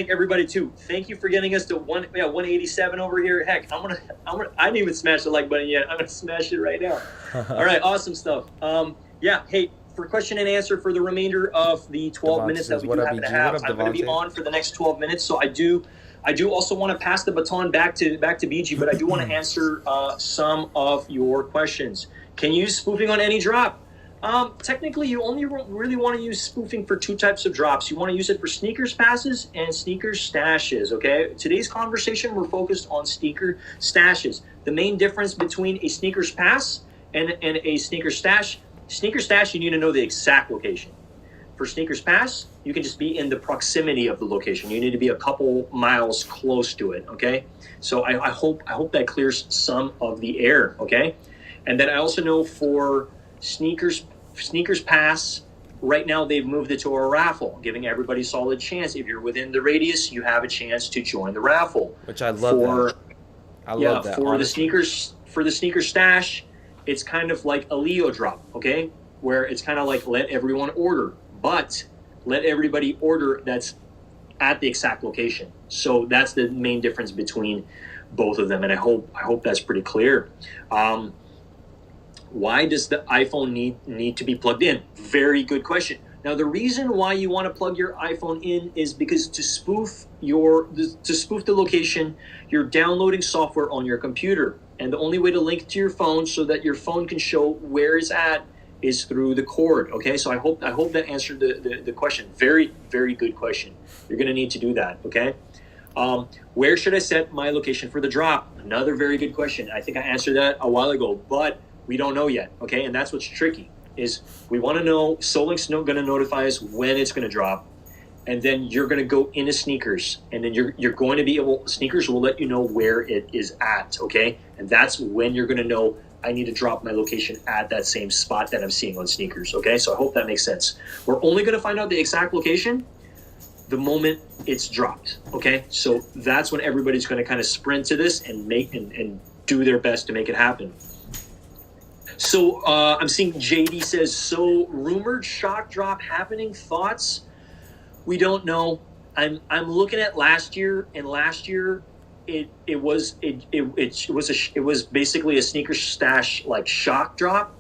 everybody too. Thank you for getting us to 187 over here. Heck, I didn't even smash the like button yet. I'm gonna smash it right now. All right, awesome stuff. Hey, for question and answer for the remainder of the 12 minutes that we do happen to have, I'm going to be on for the next 12 minutes. So I do also want to pass the baton back to BG, but I do want to answer some of your questions. Can you use spoofing on any drop? Technically, you only really want to use spoofing for 2 types of drops. You want to use it for sneakers passes and sneakers stashes. Okay. Today's conversation, we're focused on sneaker stashes. The main difference between a sneakers pass and a sneaker stash. Sneaker stash, you need to know the exact location. For sneakers pass, you can just be in the proximity of the location. You need to be a couple miles close to it, okay? So I hope that clears some of the air, okay? And then I also know for sneakers pass, right now they've moved it to a raffle, giving everybody a solid chance. If you're within the radius, you have a chance to join the raffle. Which I love. I love that. For the sneaker stash, it's kind of like a Leo drop, okay? Where it's kind of like let everyone order, but let everybody order that's at the exact location. So that's the main difference between both of them, and I hope that's pretty clear. Why does the iPhone need to be plugged in? Very good question. Now, the reason why you want to plug your iPhone in is because to spoof the location, you're downloading software on your computer. And the only way to link to your phone so that your phone can show where it's at is through the cord. Okay, so I hope that answered the question. Very, very good question. You're going to need to do that. Okay, where should I set my location for the drop? Another very good question. I think I answered that a while ago, but we don't know yet. Okay, and that's what's tricky is we want to know. Solinks going to notify us when it's going to drop, and then you're going to go into sneakers, and then you're going to be able, sneakers will let you know where it is at, okay? And that's when you're going to know, I need to drop my location at that same spot that I'm seeing on sneakers, okay? So I hope that makes sense. We're only going to find out the exact location the moment it's dropped, okay? So that's when everybody's going to kind of sprint to this and make and do their best to make it happen. So I'm seeing JD says, so rumored shock drop happening, thoughts? We don't know. I'm looking at last year, and last year it was basically a sneaker stash like shock drop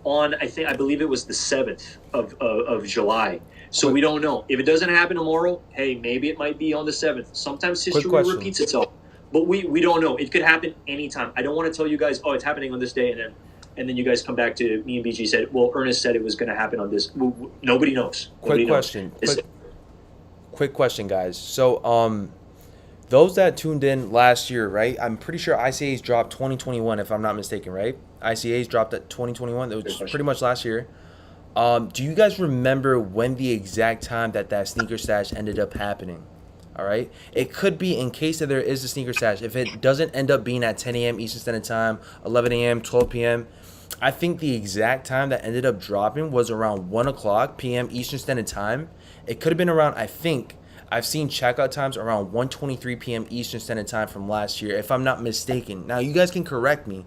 on, I believe it was the 7th of July. So we don't know. If it doesn't happen tomorrow, hey, maybe it might be on the 7th. Sometimes history repeats itself, but we don't know. It could happen anytime. I don't want to tell you guys, oh, it's happening on this day, and then you guys come back to me and BG said, well, Ernest said it was going to happen on this. Nobody knows. Quick question, guys. So, those that tuned in last year, right? I'm pretty sure ICAs dropped 2021, if I'm not mistaken, right? ICAs dropped at 2021. That was pretty much last year. Do you guys remember when the exact time that sneaker stash ended up happening? All right. It could be, in case that there is a sneaker stash, if it doesn't end up being at 10 a.m. Eastern Standard Time, 11 a.m., 12 p.m., I think the exact time that ended up dropping was around 1 o'clock p.m. Eastern Standard Time. It could have been around, I think, I've seen checkout times around 1:23 p.m. Eastern Standard Time from last year, if I'm not mistaken. Now, you guys can correct me,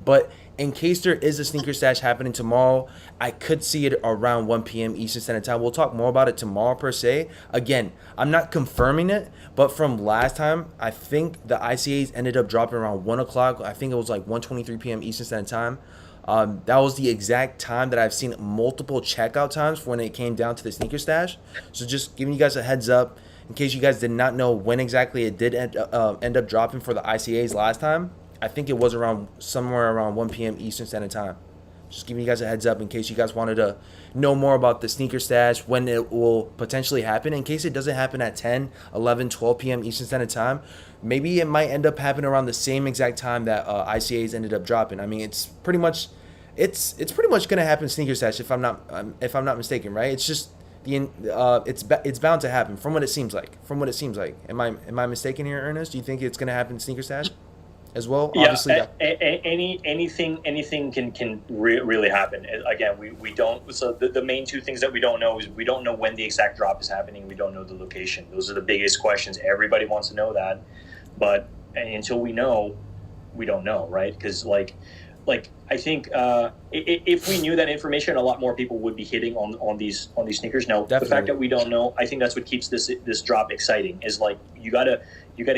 but in case there is a sneaker stash happening tomorrow, I could see it around 1 p.m. Eastern Standard Time. We'll talk more about it tomorrow per se. Again, I'm not confirming it, but from last time, I think the ICAs ended up dropping around 1 o'clock. I think it was like 1:23 p.m. Eastern Standard Time. That was the exact time that I've seen multiple checkout times when it came down to the sneaker stash. So just giving you guys a heads up in case you guys did not know when exactly it did end up dropping for the ICAs last time. I think it was somewhere around 1 p.m. Eastern Standard Time. Just giving you guys a heads up in case you guys wanted to know more about the sneaker stash, when it will potentially happen. In case it doesn't happen at 10, 11, 12 p.m. Eastern Standard Time, maybe it might end up happening around the same exact time that ICAs ended up dropping. I mean, it's pretty much gonna happen sneaker stash if I'm not mistaken, right? It's just it's bound to happen from what it seems like. Am I mistaken here, Ernest? Do you think it's gonna happen sneaker stash as well? Yeah, Obviously, anything can really happen. Again, we don't. So the main two things that we don't know is we don't know when the exact drop is happening. We don't know the location. Those are the biggest questions. Everybody wants to know that, but until we know, we don't know, right? Because like I think if we knew that information, a lot more people would be hitting on these sneakers. Now, definitely. The fact that we don't know, I think that's what keeps this drop exciting. Is like you gotta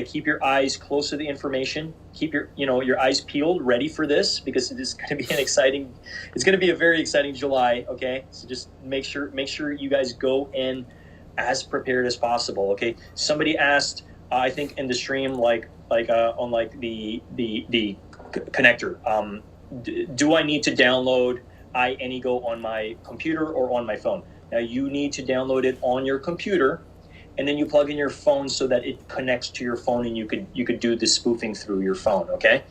keep your eyes close to the information. Keep your eyes peeled, ready for this, because it is going to be it's going to be a very exciting July. Okay, so just make sure you guys go in as prepared as possible. Okay, somebody asked, I think in the stream, on the connector. Do I need to download iAnyGo on my computer or on my phone? Now, you need to download it on your computer, and then you plug in your phone so that it connects to your phone, and you could do the spoofing through your phone, okay?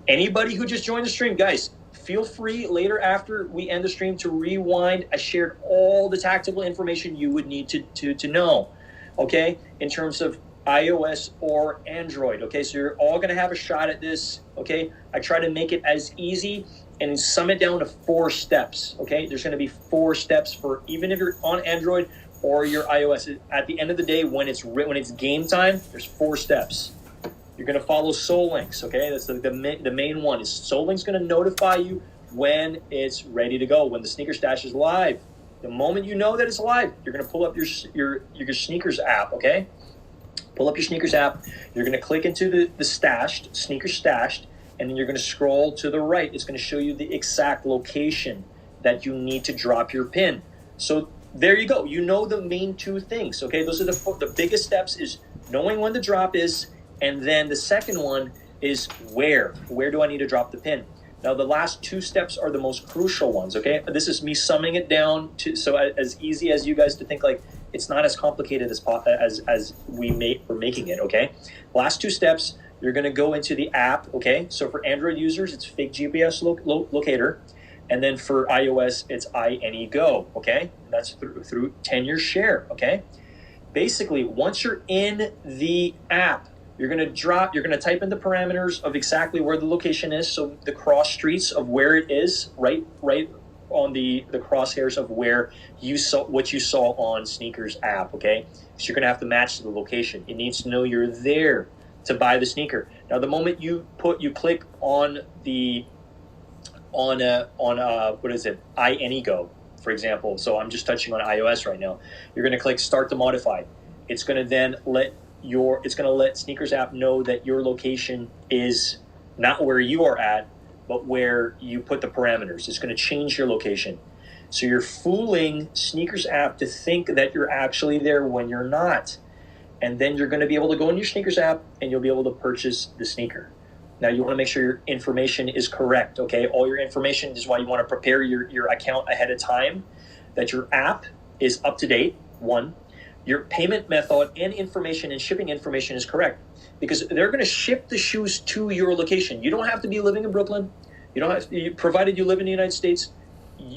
Anybody who just joined the stream, guys, feel free later after we end the stream to rewind. I shared all the tactical information you would need to know, okay, in terms of iOS or Android, okay? So you're all going to have a shot at this, okay? I try to make it as easy and sum it down to 4 steps, okay? There's going to be 4 steps for even if you're on Android or your iOS. At the end of the day, when it's game time, there's 4 steps. You're going to follow Soul Links, okay? That's the main one. Is Soul Links going to notify you when it's ready to go, when the sneaker stash is live. The moment you know that it's live, you're going to pull up your sneakers app, okay? Pull up your sneakers app. You're going to click into the sneakers stashed, and then you're going to scroll to the right. It's going to show you the exact location that you need to drop your pin. So there you go. You know the main 2 things, okay? Those are the biggest steps, is knowing when the drop is, and then the second one is where do I need to drop the pin? Now, the last 2 steps are the most crucial ones, okay? This is me summing it down so as easy as you guys to think, like, it's not as complicated as we're making it, okay? Last 2 steps, you're going to go into the app, okay? So for Android users, it's Fake GPS Locator. And then for iOS, it's iAnyGo, okay? And that's through 10-year share, okay? basically, once you're in the app, you're going to type in the parameters of exactly where the location is. So the cross streets of where it is, right on the crosshairs of where you saw what you saw on Sneakers app, okay? So you're going to have to match the location. It needs to know you're there to buy the sneaker. Now, the moment you click on what is it, iAnyGo, for example. So I'm just touching on iOS right now. You're going to click Start to Modify. It's going to then let Sneakers app know that your location is not where you are at, but where you put the parameters. It's going to change your location. So you're fooling Sneakers app to think that you're actually there when you're not. And then you're going to be able to go in your Sneakers app and you'll be able to purchase the sneaker. Now, you want to make sure your information is correct, okay? All your information is why you want to prepare your account ahead of time, that your app is up to date, one. Your payment method and information and shipping information is correct, because they're going to ship the shoes to your location. You don't have to be living in Brooklyn. You don't have to, provided you live in the United States,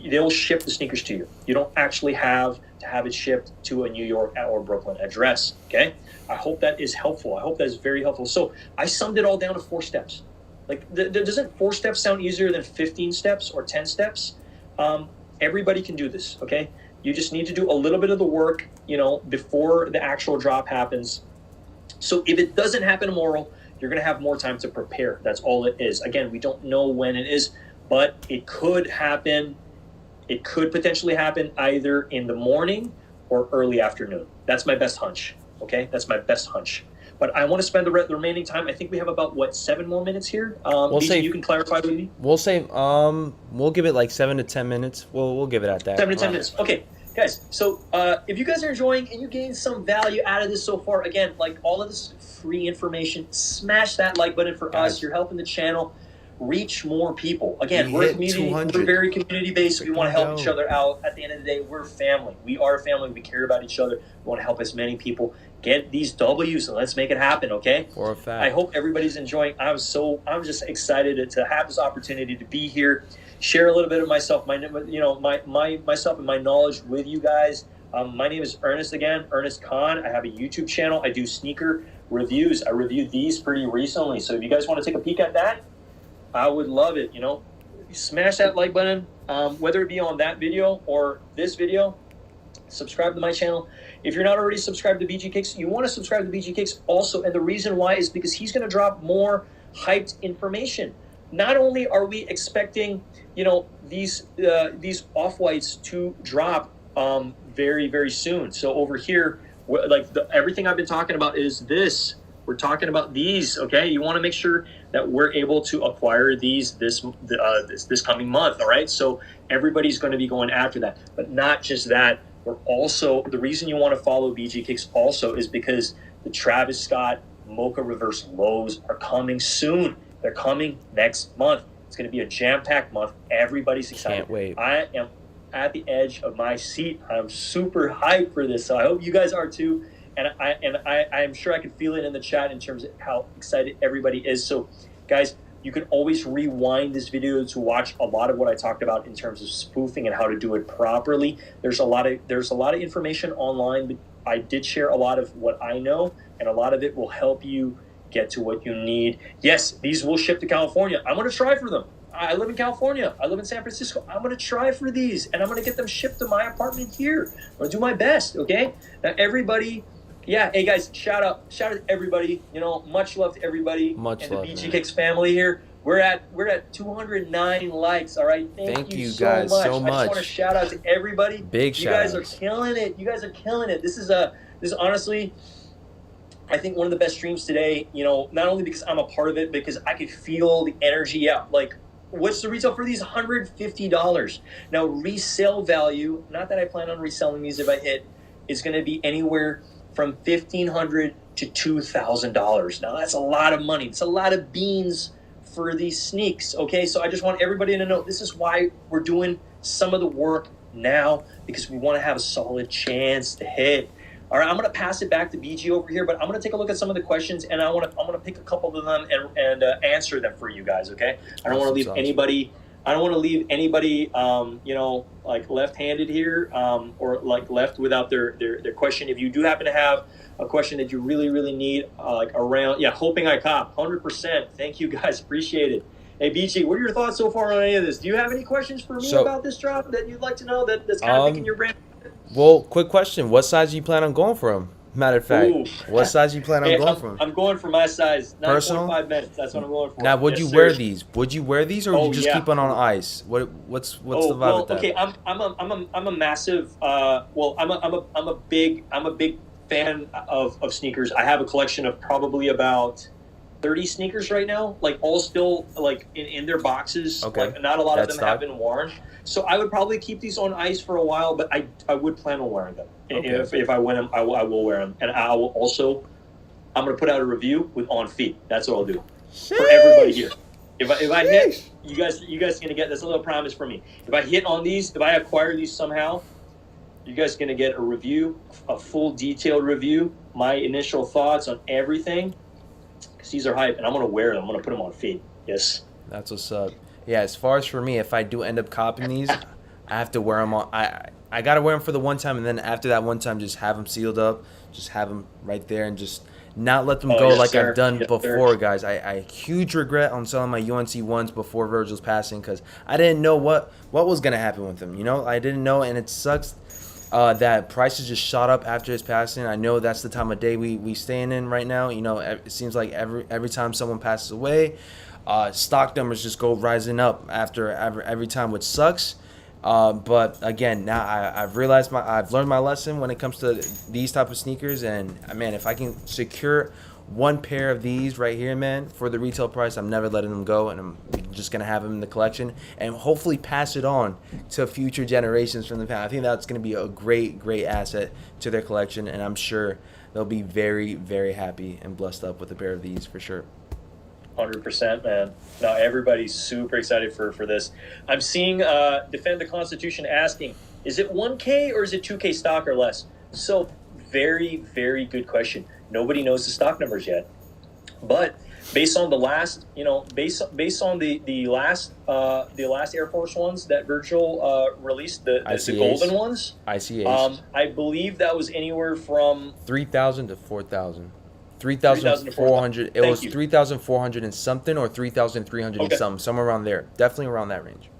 they'll ship the sneakers to you. You don't actually have to have it shipped to a New York or Brooklyn address, okay? I hope that is helpful. I hope that is very helpful. So I summed it all down to 4 steps. Like, doesn't 4 steps sound easier than 15 steps or 10 steps? Everybody can do this, okay? You just need to do a little bit of the work, before the actual drop happens. So if it doesn't happen tomorrow, you're going to have more time to prepare. That's all it is. Again, we don't know when it is, but it could happen. It could potentially happen either in the morning or early afternoon. That's my best hunch, okay? That's my best hunch. But I want to spend the remaining time. I think we have about, 7 more minutes here? You can clarify with me? We'll say, we'll give it like 7 to 10 minutes. We'll give it at that. 7 to 10 minutes. Okay, guys. So if you guys are enjoying and you gain some value out of this so far, again, like all of this is free information. Smash that like button for us. You're helping the channel reach more people. Again, we're a community. We're very community-based. We want to help each other out. At the end of the day, we're family. We are family. We care about each other. We want to help as many people get these W's, and let's make it happen, okay? For a fact. I hope everybody's enjoying. I'm just excited to have this opportunity to be here, share a little bit of myself, myself and my knowledge with you guys. My name is Ernest again, Ernest Khan. I have a YouTube channel. I do sneaker reviews. I reviewed these pretty recently. So if you guys want to take a peek at that, I would love it. Smash that like button, whether it be on that video or this video. Subscribe to my channel. If you're not already subscribed to BG Kicks, you want to subscribe to BG Kicks also. And the reason why is because he's going to drop more hyped information. Not only are we expecting, these Off-Whites to drop very, very soon. So over here, everything I've been talking about is this. We're talking about these, okay? You want to make sure that we're able to acquire these this coming month, all right? So everybody's going to be going after that. But not just that. We're also, the reason you want to follow BG Kicks also is because the Travis Scott Mocha Reverse Lows are coming soon. They're coming next month. It's going to be a jam-packed month. Everybody's excited. Can't wait. I am at the edge of my seat. I'm super hyped for this. So I hope you guys are too. And I'm sure I can feel it in the chat in terms of how excited everybody is. So, guys, you can always rewind this video to watch a lot of what I talked about in terms of spoofing and how to do it properly. There's a lot of information online, but I did share a lot of what I know, and a lot of it will help you get to what you need. Yes, these will ship to California. I'm going to try for them. I live in California. I live in San Francisco. I'm going to try for these, and I'm going to get them shipped to my apartment here. I'm going to do my best, okay? Now, everybody... Yeah, hey guys, shout out to everybody. Much love to everybody. Much and love, the BG Kicks family here. We're at 209 likes. All right, thank you guys so much. I just want to shout out to everybody. Big shout out. You guys are killing it. This is honestly, I think, one of the best streams today. Not only because I'm a part of it, because I could feel the energy. Yeah, like, what's the retail for these? $150. Now, resale value. Not that I plan on reselling these if I hit. Is going to be anywhere from $1,500 to $2,000. Now, that's a lot of money. It's a lot of beans for these sneaks, okay? So I just want everybody to know this is why we're doing some of the work now, because we want to have a solid chance to hit. All right, I'm going to pass it back to BG over here, but I'm going to take a look at some of the questions, and I'm going to pick a couple of them and answer them for you guys, okay? I don't want to leave anybody I don't want to leave anybody, like left-handed here, or like left without their question. If you do happen to have a question that you really, really need, like around, yeah, hoping I cop, 100%. Thank you guys, appreciate it. Hey, BG, what are your thoughts so far on any of this? Do you have any questions for me So, about this drop that you'd like to know that's kind of picking your brain? well, quick question: what size do you plan on going from? Matter of fact, Ooh. what size you plan on Hey, going I'm, from? I'm going for my size, Personal. 9.5 minutes. That's what I'm going for. Now, would Yes, you sir. wear these? Would you wear these, or would you Oh just yeah. keep it on ice? What's the Oh vibe well, with that? okay. I'm a massive. Well, I'm a big fan of sneakers. I have a collection of probably about 30 sneakers right now, like all still like in their boxes. Okay. Like not a lot of That's them have been worn. So I would probably keep these on ice for a while, but I would plan on wearing them. Okay. If I win them, I will wear them, and I will also. I'm gonna put out a review with on feet. That's what I'll do for everybody here. If I hit, you guys are gonna get this. A little promise from me. If I hit on these, if I acquire these somehow, you guys are gonna get a review, a full detailed review, my initial thoughts on everything. Because these are hype, and I'm gonna wear them. I'm gonna put them on feet. Yes. That's what's up. Yeah, as far as for me, if I do end up copying these, I have to wear them on. I gotta wear them for the one time, and then after that one time, just have them sealed up, just have them right there, and just not let them go yes, like sir. I've done Yes, before, sir. guys. I huge regret on selling my UNC ones before Virgil's passing because I didn't know what was gonna happen with them. You know, I didn't know, and it sucks. That prices just shot up after his passing. I know that's the time of day we staying in right now. You know, it seems like every time someone passes away, stock numbers just go rising up after every time, which sucks. But again, now I've realized I've learned my lesson when it comes to these type of sneakers, and man, if I can secure one pair of these right here, man, for the retail price, I'm never letting them go, and I'm just gonna have them in the collection and hopefully pass it on to future generations from the past. I think that's gonna be a great asset to their collection, and I'm sure they'll be very, very happy and blessed up with a pair of these for sure. 100%, man. Now everybody's super excited for this. I'm seeing Defend the Constitution asking, is it 1K or is it 2K stock or less? So very, very good question. Nobody knows the stock numbers yet, but based on the last, based on the last Air Force ones that Virgil released, the golden ones, ICAs. I believe that was anywhere from 3,000 to 4,000. 3,400. It was 3,400 and something, or 3,300 and something, somewhere around there. Definitely around that range.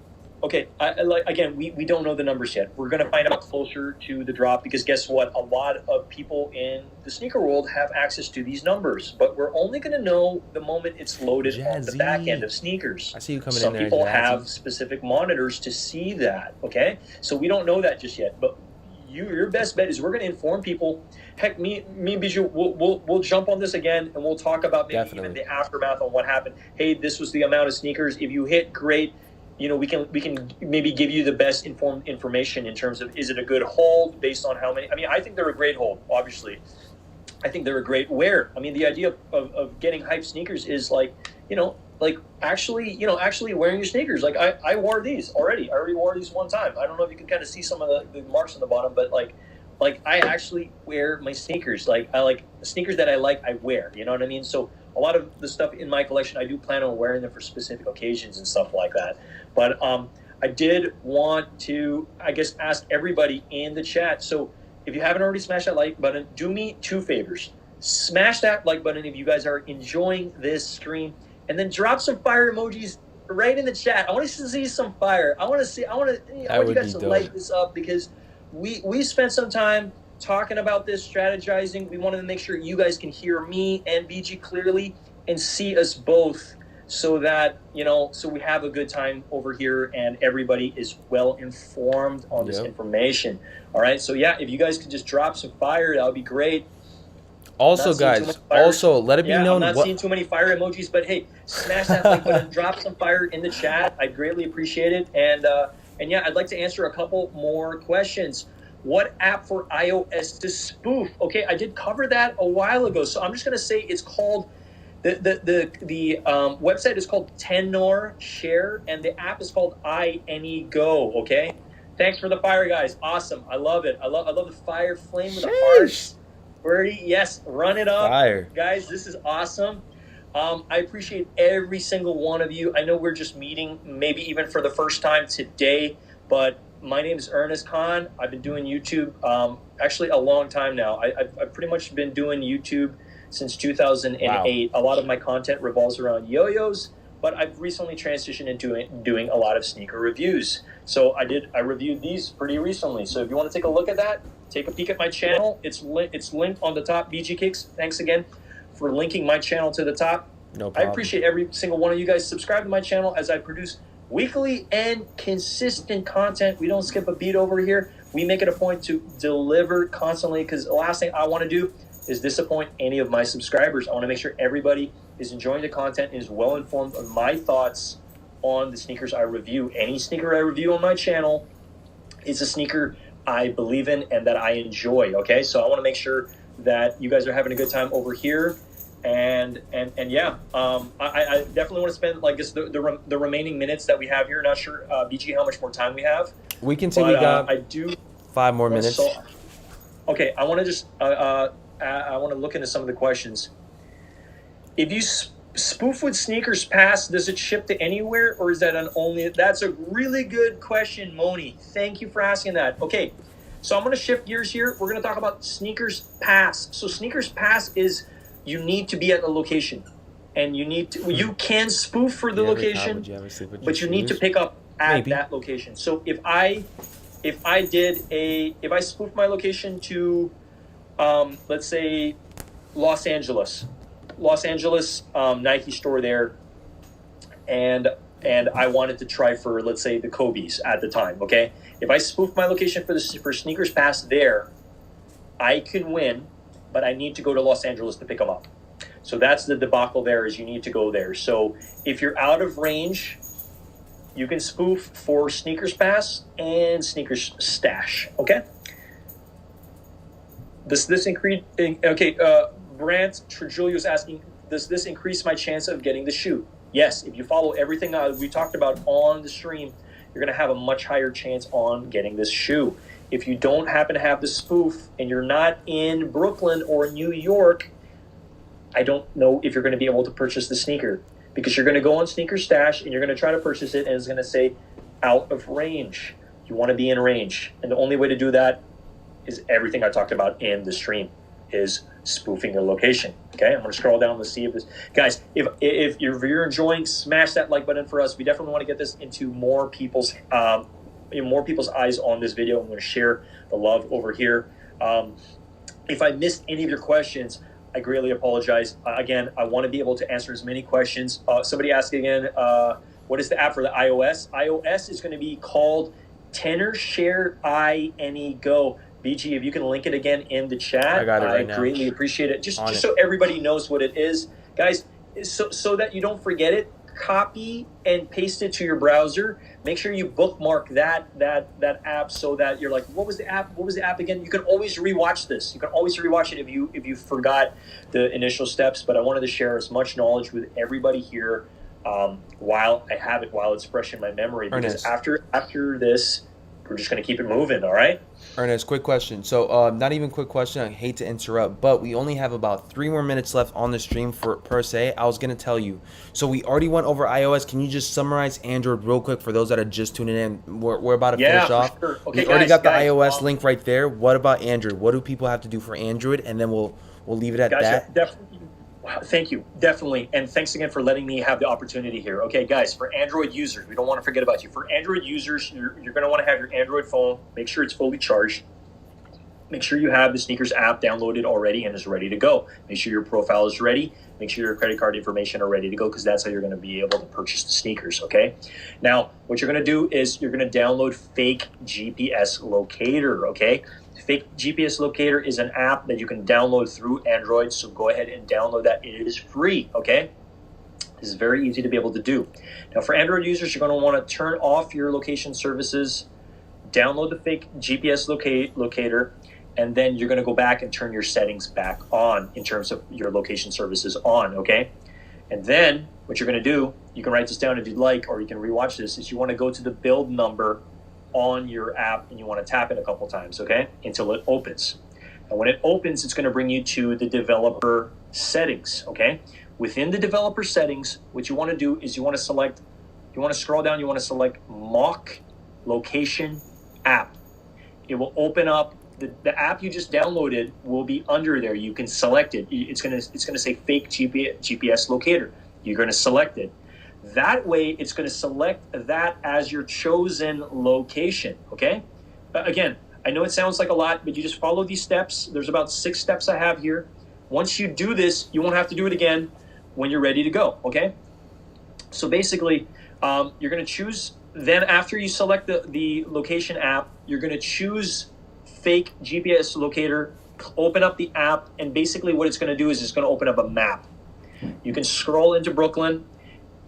Okay, again, we don't know the numbers yet. We're going to find out closer to the drop because guess what? A lot of people in the sneaker world have access to these numbers, but we're only going to know the moment it's loaded on the back end of sneakers. I see you coming Some in there. Some people have specific monitors to see that, okay? So we don't know that just yet, but your best bet is we're going to inform people. Heck, me and Bijou, we'll jump on this again, and we'll talk about maybe even the aftermath on what happened. Hey, this was the amount of sneakers. If you hit, great. We can maybe give you the best informed information in terms of, is it a good hold based on how many. I mean, I think they're a great hold, obviously. I think they're a great wear. I mean, the idea of getting hype sneakers is actually wearing your sneakers. Like I wore these already. I already wore these one time. I don't know if you can kind of see some of the marks on the bottom, but like I actually wear my sneakers. Like I like sneakers that I wear. You know what I mean? So a lot of the stuff in my collection, I do plan on wearing them for specific occasions and stuff like that. But I did want to, I guess, ask everybody in the chat. So if you haven't already smashed that like button, do me two favors. Smash that like button if you guys are enjoying this stream, and then drop some fire emojis right in the chat. I want to see some fire. I want you guys to light this up because we spent some time talking about this, strategizing. We wanted to make sure you guys can hear me and BG clearly and see us both, so that so we have a good time over here and everybody is well informed on this information. All right, so yeah, if you guys could just drop some fire, that would be great. Also, guys, let it be known. I'm not seeing too many fire emojis, but hey, smash that like button, drop some fire in the chat. I greatly appreciate it, and yeah, I'd like to answer a couple more questions. What app for iOS to spoof? Okay, I did cover that a while ago, so I'm just gonna say it's called. The website is called Tenor Share, and the app is called iAnyGo. Okay, thanks for the fire, guys. Awesome, I love it. I love the fire flame with the hearts. Birdie, yes, run it up, fire, guys. This is awesome. I appreciate every single one of you. I know we're just meeting, maybe even for the first time today, but my name is Ernest Khan. I've been doing YouTube actually a long time now. I've pretty much been doing YouTube since 2008. Wow. A lot of my content revolves around yo-yos, but I've recently transitioned into doing a lot of sneaker reviews. So I reviewed these pretty recently. So if you want to take a look at that, take a peek at my channel. It's linked on the top. BG Kicks, thanks again for linking my channel to the top. No problem. I appreciate every single one of you guys. Subscribe to my channel as I produce weekly and consistent content. We don't skip a beat over here. We make it a point to deliver constantly, because the last thing I want to do is disappoint any of my subscribers. I want to make sure everybody is enjoying the content and is well informed on my thoughts on the sneakers I review. Any sneaker I review on my channel is a sneaker I believe in and that I enjoy. Okay, so I want to make sure that you guys are having a good time over here. And yeah, I definitely want to spend like just the remaining minutes that we have here. Not sure, BG, how much more time we have. We can say we got I do 5 more minutes. So, okay, I want to just I want to look into some of the questions. If you spoof with sneakers pass, does it ship to anywhere, or is that an only? That's a really good question, Moni. Thank you for asking that. Okay, so I'm going to shift gears here. We're going to talk about sneakers pass. So sneakers pass is, you need to be at the location, and you need to. You can spoof for the location, but you need to pick up at that location. So if I spoofed my location to, let's say, Los Angeles Nike store there, and I wanted to try for, let's say, the Kobe's at the time. Okay, if I spoof my location for sneakers pass there, I can win. But I need to go to Los Angeles to pick them up. So that's the debacle there, is you need to go there. So if you're out of range, you can spoof for Sneakers Pass and Sneakers Stash, okay? Does this increase, okay, Brant Trujillo is asking, does this increase my chance of getting the shoe? Yes, if you follow everything we talked about on the stream, you're gonna have a much higher chance on getting this shoe. If you don't happen to have the spoof and you're not in Brooklyn or New York, I don't know if you're going to be able to purchase the sneaker, because you're going to go on Sneaker Stash and you're going to try to purchase it, and it's going to say out of range. You want to be in range. And the only way to do that is everything I talked about in the stream, is spoofing your location. Okay, I'm going to scroll down to see if this... Guys, if you're enjoying, smash that like button for us. We definitely want to get this into more people's... more people's eyes on this video. I'm going to share the love over here. If I missed any of your questions, I greatly apologize. Again, I want to be able to answer as many questions. Somebody asked again, what is the app for the iOS? iOS is going to be called Tenor Share INE Go. BG, if you can link it again in the chat, I got it right now. I greatly appreciate it. Just so everybody knows what it is. Guys, so that you don't forget it, copy and paste it to your browser. Make sure you bookmark that app, so that you're like, what was the app again? You can always rewatch this. You can always rewatch it if you forgot the initial steps. But I wanted to share as much knowledge with everybody here while I have it, while it's fresh in my memory. Because after this, we're just going to keep it moving. All right. Ernest, quick question. So, not even quick question. I hate to interrupt, but we only have about 3 more minutes left on the stream per se. I was going to tell you. So, we already went over iOS. Can you just summarize Android real quick for those that are just tuning in? We're about to finish off. Sure. Okay, we already got the iOS link right there. What about Android? What do people have to do for Android? And then we'll leave it at that. Definitely. Thank you. Definitely. And thanks again for letting me have the opportunity here. Okay, guys, for Android users, we don't want to forget about you. For Android users, you're going to want to have your Android phone. Make sure it's fully charged. Make sure you have the Sneakers app downloaded already and is ready to go. Make sure your profile is ready. Make sure your credit card information are ready to go, because that's how you're going to be able to purchase the sneakers, okay? Now, what you're going to do is you're going to download Fake GPS Locator, okay? Fake GPS Locator is an app that you can download through Android, so go ahead and download that. It is free, okay? This is very easy to be able to do. Now, for Android users, you're going to want to turn off your location services, download the Fake GPS Locator, and then you're going to go back and turn your settings back on in terms of your location services on, okay? And then what you're going to do, you can write this down if you'd like, or you can rewatch this, is you want to go to the build number on your app, and you want to tap it a couple times, okay, until it opens. And when it opens, it's going to bring you to the developer settings, okay? Within the developer settings, what you want to do is you want to scroll down, you want to select mock location app. It will open up the app you just downloaded will be under there. You can select it. It's gonna say fake GPS locator. You're gonna select it. That way, it's gonna select that as your chosen location. Okay. Again, I know it sounds like a lot, but you just follow these steps. There's about 6 steps I have here. Once you do this, you won't have to do it again when you're ready to go. Okay. So basically, you're gonna choose. Then after you select the location app, you're gonna choose fake GPS locator, open up the app, and basically what it's going to do is it's going to open up a map. You can scroll into Brooklyn.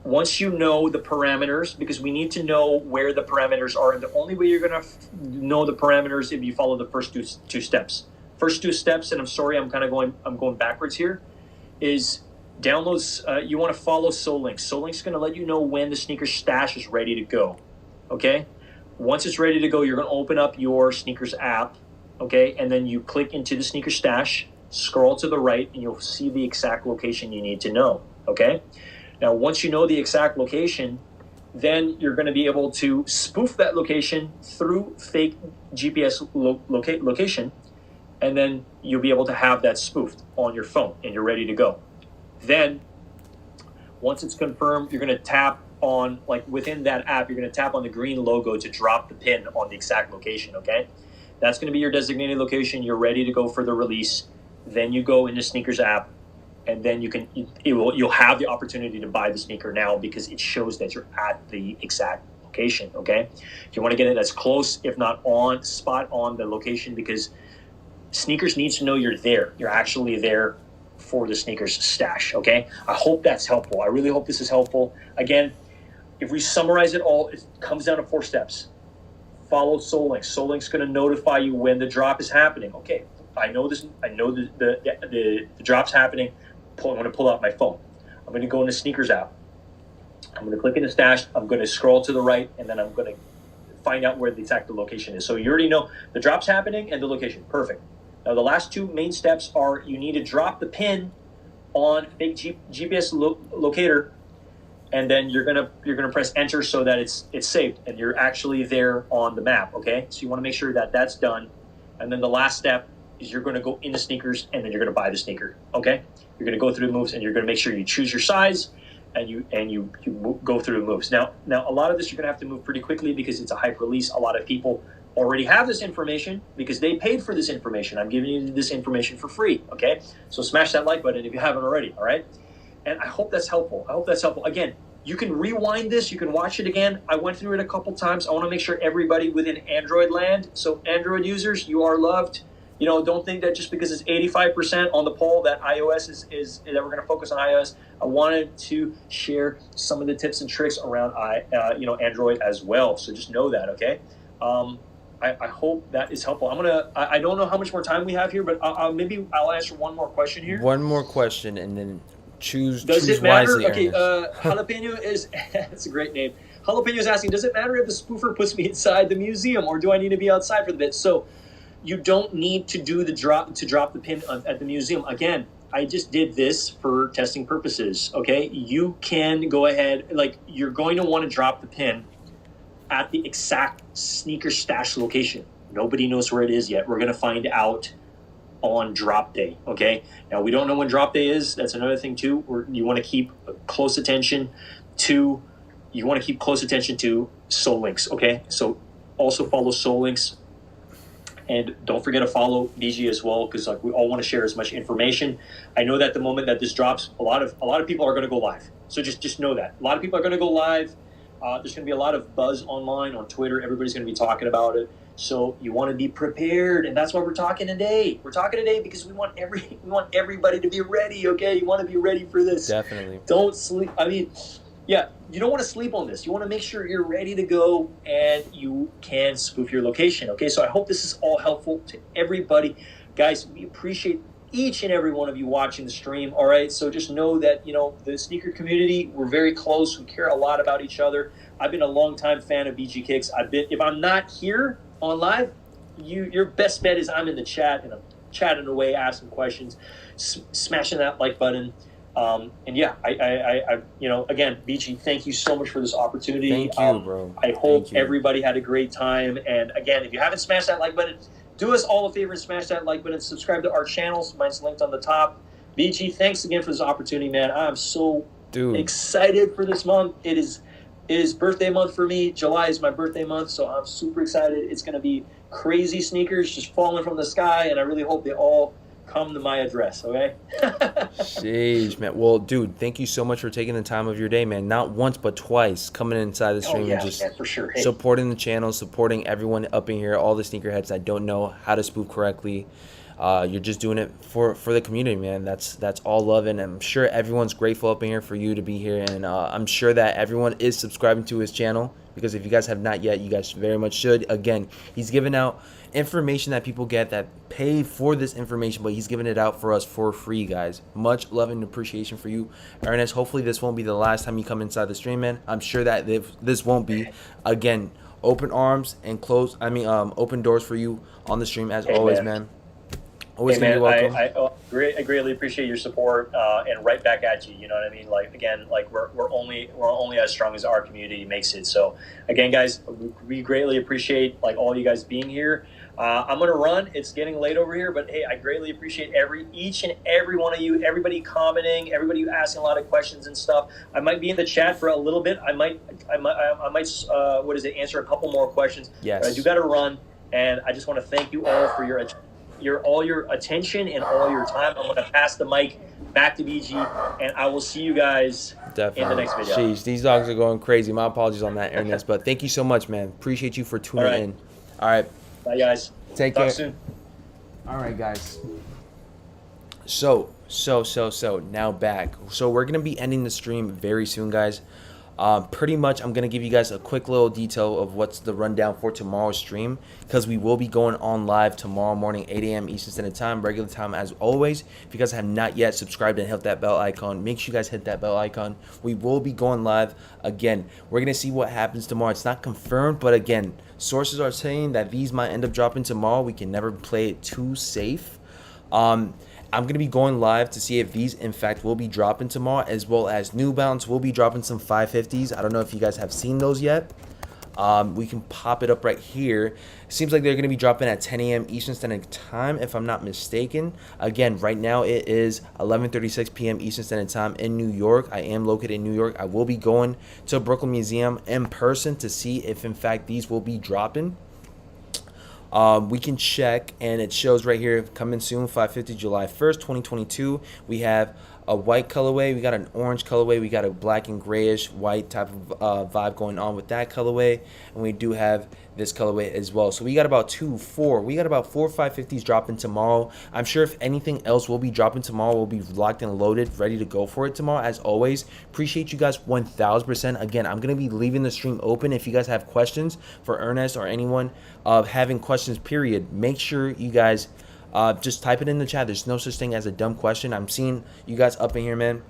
Once you know the parameters, because we need to know where the parameters are, and the only way you're going to know the parameters if you follow the first two steps. First 2 steps, and I'm sorry, I'm going backwards here, is downloads. You want to follow SoulLink. SoulLink's going to let you know when the sneaker stash is ready to go. Okay. Once it's ready to go, you're going to open up your sneakers app, okay? And then you click into the sneaker stash, scroll to the right, and you'll see the exact location you need to know, okay? Now, once you know the exact location, then you're going to be able to spoof that location through fake GPS location, and then you'll be able to have that spoofed on your phone, and you're ready to go. Then, once it's confirmed, you're going to tap on, like within that app, you're going to tap on the green logo to drop the pin on the exact location, okay? That's going to be your designated location. You're ready to go for the release. Then you go into sneakers app, and then you'll have the opportunity to buy the sneaker now because it shows that you're at the exact location, okay? If you want to get it as close, if not on spot on the location, because sneakers needs to know you're there. You're actually there for the sneakers stash, okay? I hope that's helpful. I really hope this is helpful. Again, if we summarize it all, it comes down to 4 steps. Follow SoulLink. SoulLink's going to notify you when the drop is happening. Okay, I know this. I know the drop's happening. I'm going to pull out my phone. I'm going to go into sneakers app. I'm going to click in the stash. I'm going to scroll to the right, and then I'm going to find out where the exact location is. So you already know the drop's happening and the location. Perfect. Now the last 2 main steps are you need to drop the pin on fake GPS locator. And then you're gonna press enter so that it's saved and you're actually there on the map. Okay, so you want to make sure that that's done. And then the last step is you're going to go into sneakers and then you're going to buy the sneaker. Okay, you're going to go through the moves and you're going to make sure you choose your size and you go through the moves. Now a lot of this you're going to have to move pretty quickly because it's a hype release. A lot of people already have this information because they paid for this information. I'm giving you this information for free. Okay, so smash that like button if you haven't already. All right. And I hope that's helpful. Again, you can rewind this. You can watch it again. I went through it a couple times. I want to make sure everybody within Android land, so Android users, you are loved. You know, don't think that just because it's 85% on the poll that iOS is that we're going to focus on iOS. I wanted to share some of the tips and tricks around Android as well. So just know that, okay? I hope that is helpful. I don't know how much more time we have here, but maybe I'll answer one more question here. One more question, and then choose it matter? wisely. Okay, Jalapeno is that's a great name. Jalapeno is asking, does it matter if the spoofer puts me inside the museum, or do I need to be outside for the bit? So you don't need to do the drop the pin at the museum. Again, I just did this for testing purposes. Okay, you can go ahead, like you're going to want to drop the pin at the exact sneaker stash location. Nobody knows where it is yet. We're going to find out on drop day. Okay, now we don't know when drop day is. That's another thing too. You want to keep close attention to SoulLinks. Okay, so also follow SoulLinks, and don't forget to follow BG as well, because like we all want to share as much information. I know that the moment that this drops, a lot of people are going to go live. So just know that a lot of people are going to go live. There's going to be a lot of buzz online on Twitter. Everybody's going to be talking about it. So you want to be prepared, and that's why we're talking today. We're talking today because we want everybody to be ready. Okay, you want to be ready for this. Definitely. Don't sleep. I mean, yeah, you don't want to sleep on this. You want to make sure you're ready to go and you can spoof your location. Okay, so I hope this is all helpful to everybody, guys. We appreciate each and every one of you watching the stream. All right, so just know that the sneaker community, we're very close. We care a lot about each other. I've been a longtime fan of BG Kicks. If I'm not here on live, your best bet is I'm in the chat and I'm chatting away, asking questions, smashing that like button. And yeah, I, you know, again, BG, thank you so much for this opportunity. Thank you, bro. I hope everybody had a great time. And again, if you haven't smashed that like button, do us all a favor and smash that like button. Subscribe to our channels. Mine's linked on the top. BG, thanks again for this opportunity, man. I'm so excited for this month. It is birthday month for me. July is my birthday month, so I'm super excited. It's going to be crazy sneakers just falling from the sky, and I really hope they all come to my address, okay? Sheesh, man. Well, dude, thank you so much for taking the time of your day, man. Not once, but twice, coming inside the stream and just for sure. Hey. supporting the channel, supporting everyone up in here, all the sneakerheads that don't know how to spoof correctly. You're just doing it for the community, man. That's all love, and I'm sure everyone's grateful up in here for you to be here, and I'm sure that everyone is subscribing to his channel, because if you guys have not yet, you guys very much should. Again, he's giving out information that people get that pay for this information, but he's giving it out for us for free, guys. Much love and appreciation for you, Ernest. Hopefully this won't be the last time you come inside the stream, man. I'm sure that this won't be. Again, open arms and open doors for you on the stream as always, man. Always gonna be welcome. I greatly appreciate your support, and right back at you. You know what I mean? Like, again, like we're only as strong as our community makes it. So again, guys, we greatly appreciate like all you guys being here. I'm gonna run. It's getting late over here, but hey, I greatly appreciate each and every one of you, everybody commenting, everybody asking a lot of questions and stuff. I might be in the chat for a little bit. I might answer a couple more questions. Yes. But I do got to run, and I just want to thank you all for your attention and all your time. I'm going to pass the mic back to BG, and I will see you guys in the next video. Jeez, these dogs are going crazy. My apologies on that, Ernest, but thank you so much, man. Appreciate you for tuning in. All right. Bye, guys. Take care. Talk soon. All right, guys. So now back. So we're going to be ending the stream very soon, guys. Pretty much I'm going to give you guys a quick little detail of what's the rundown for tomorrow's stream, because we will be going on live tomorrow morning, 8 a.m. Eastern Standard Time, regular time as always. If you guys have not yet subscribed and hit that bell icon, make sure you guys hit that bell icon. We will be going live again. We're going to see what happens tomorrow. It's not confirmed, but again, sources are saying that these might end up dropping tomorrow. We can never play it too safe. I'm going to be going live to see if these, in fact, will be dropping tomorrow, as well as New Balance will be dropping some 550s. I don't know if you guys have seen those yet. We can pop it up right here. It seems like they're going to be dropping at 10 a.m. Eastern Standard Time, if I'm not mistaken. Again, right now it is 11:36 p.m. Eastern Standard Time in New York. I am located in New York. I will be going to Brooklyn Museum in person to see if, in fact, these will be dropping. We can check, and it shows right here, coming soon, 550 July 1st, 2022. We have a white colorway, we got an orange colorway, we got a black and grayish white type of vibe going on with that colorway, and we do have this colorway as well. So we got about four 550s dropping tomorrow. I'm sure if anything else will be dropping tomorrow, we'll be locked and loaded, ready to go for it tomorrow. As always, appreciate you guys 1000%. Again, I'm going to be leaving the stream open. If you guys have questions for Ernest or anyone having questions, period, make sure you guys just type it in the chat. There's no such thing as a dumb question. I'm seeing you guys up in here, man.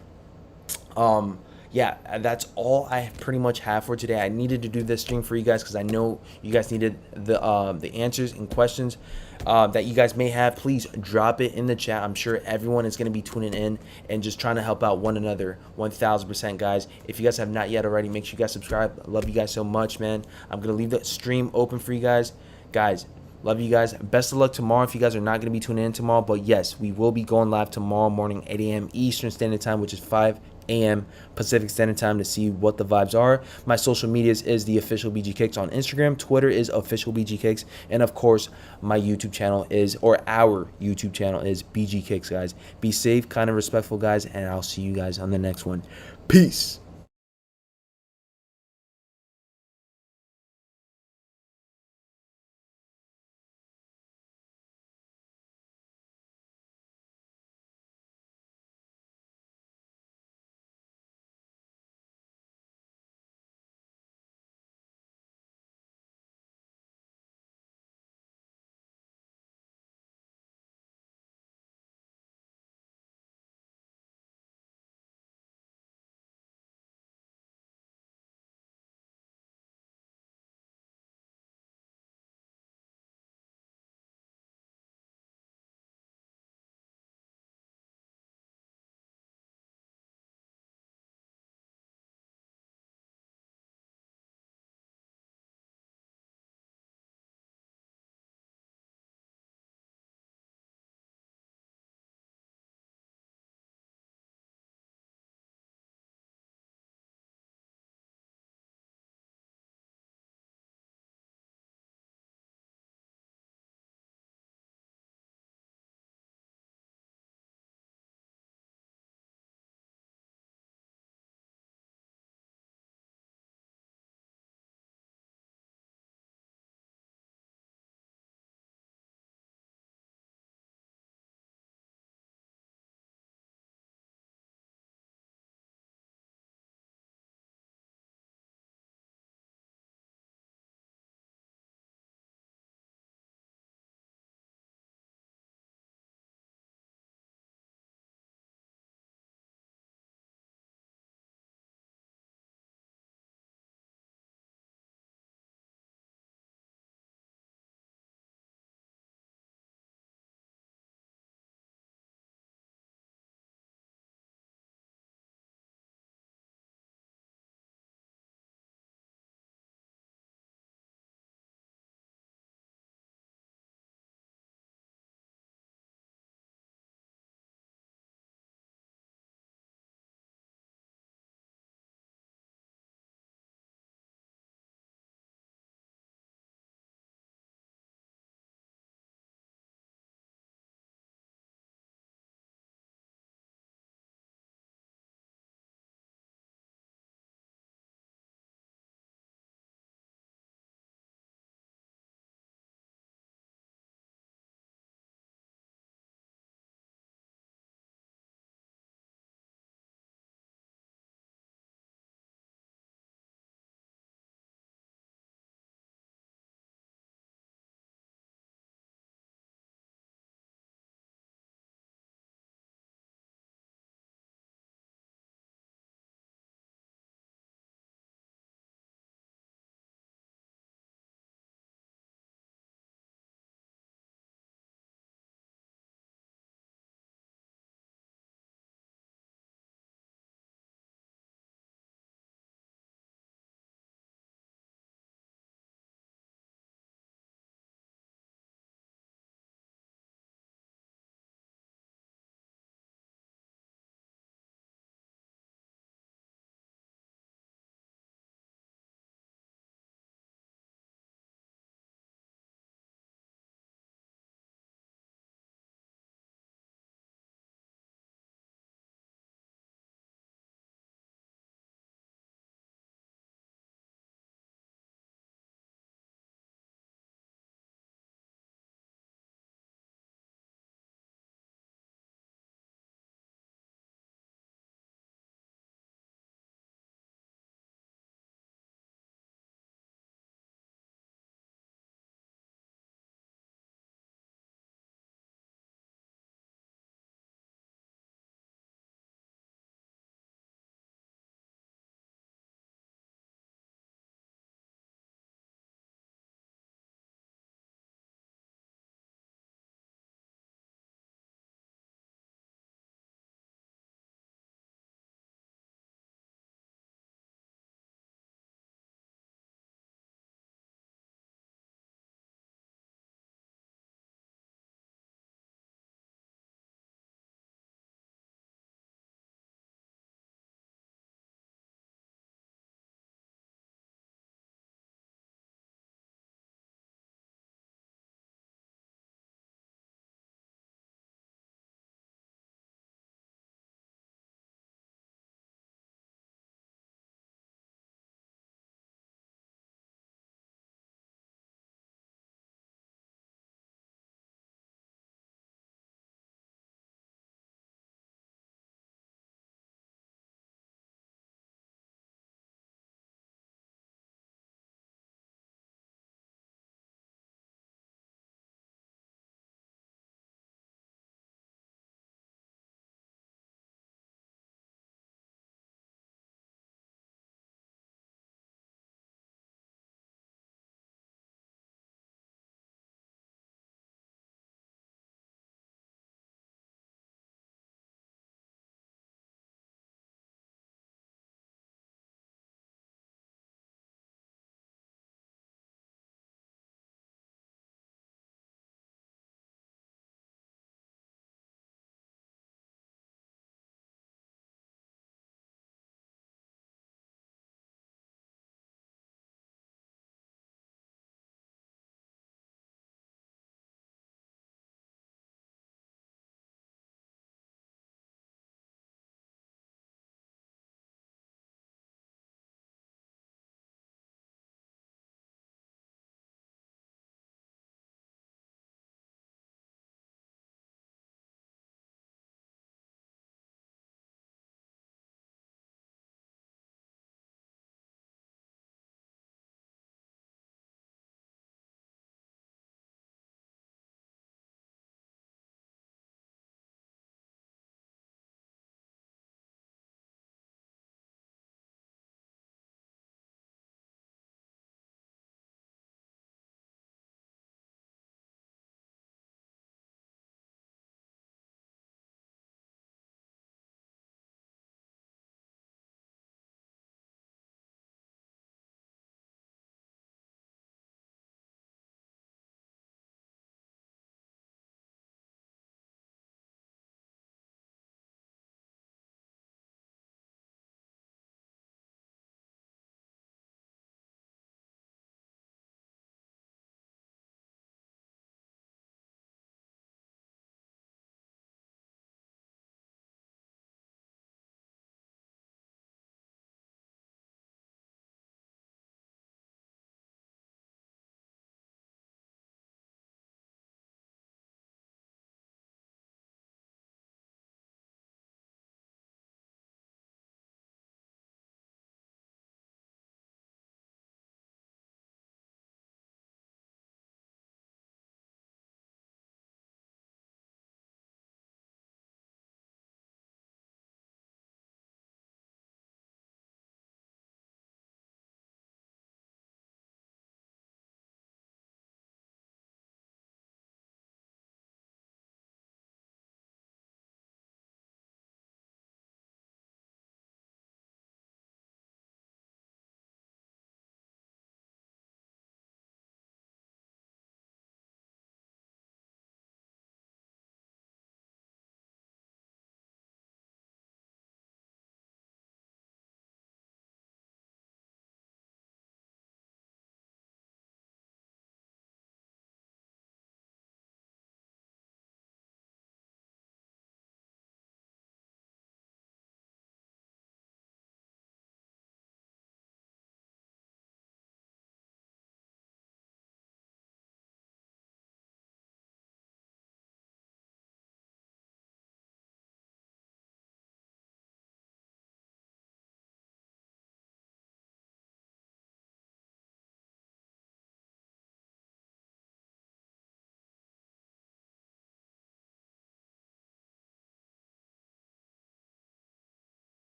Yeah, that's all I pretty much have for today. I needed to do this stream for you guys because I know you guys needed the answers and questions that you guys may have. Please drop it in the chat. I'm sure everyone is going to be tuning in and just trying to help out one another 1000%, guys. If you guys have not yet already, make sure you guys subscribe. I love you guys so much, man. I'm going to leave the stream open for you guys. Guys, love you guys. Best of luck tomorrow if you guys are not going to be tuning in tomorrow. But yes, we will be going live tomorrow morning, 8 a.m. Eastern Standard Time, which is 5 a.m. Pacific Standard Time, to see what the vibes are. My social medias is the official BG Kicks on Instagram. Twitter is official BG Kicks. And of course, my YouTube channel is, or our YouTube channel is BG Kicks, guys. Be safe, kind of respectful, guys. And I'll see you guys on the next one. Peace.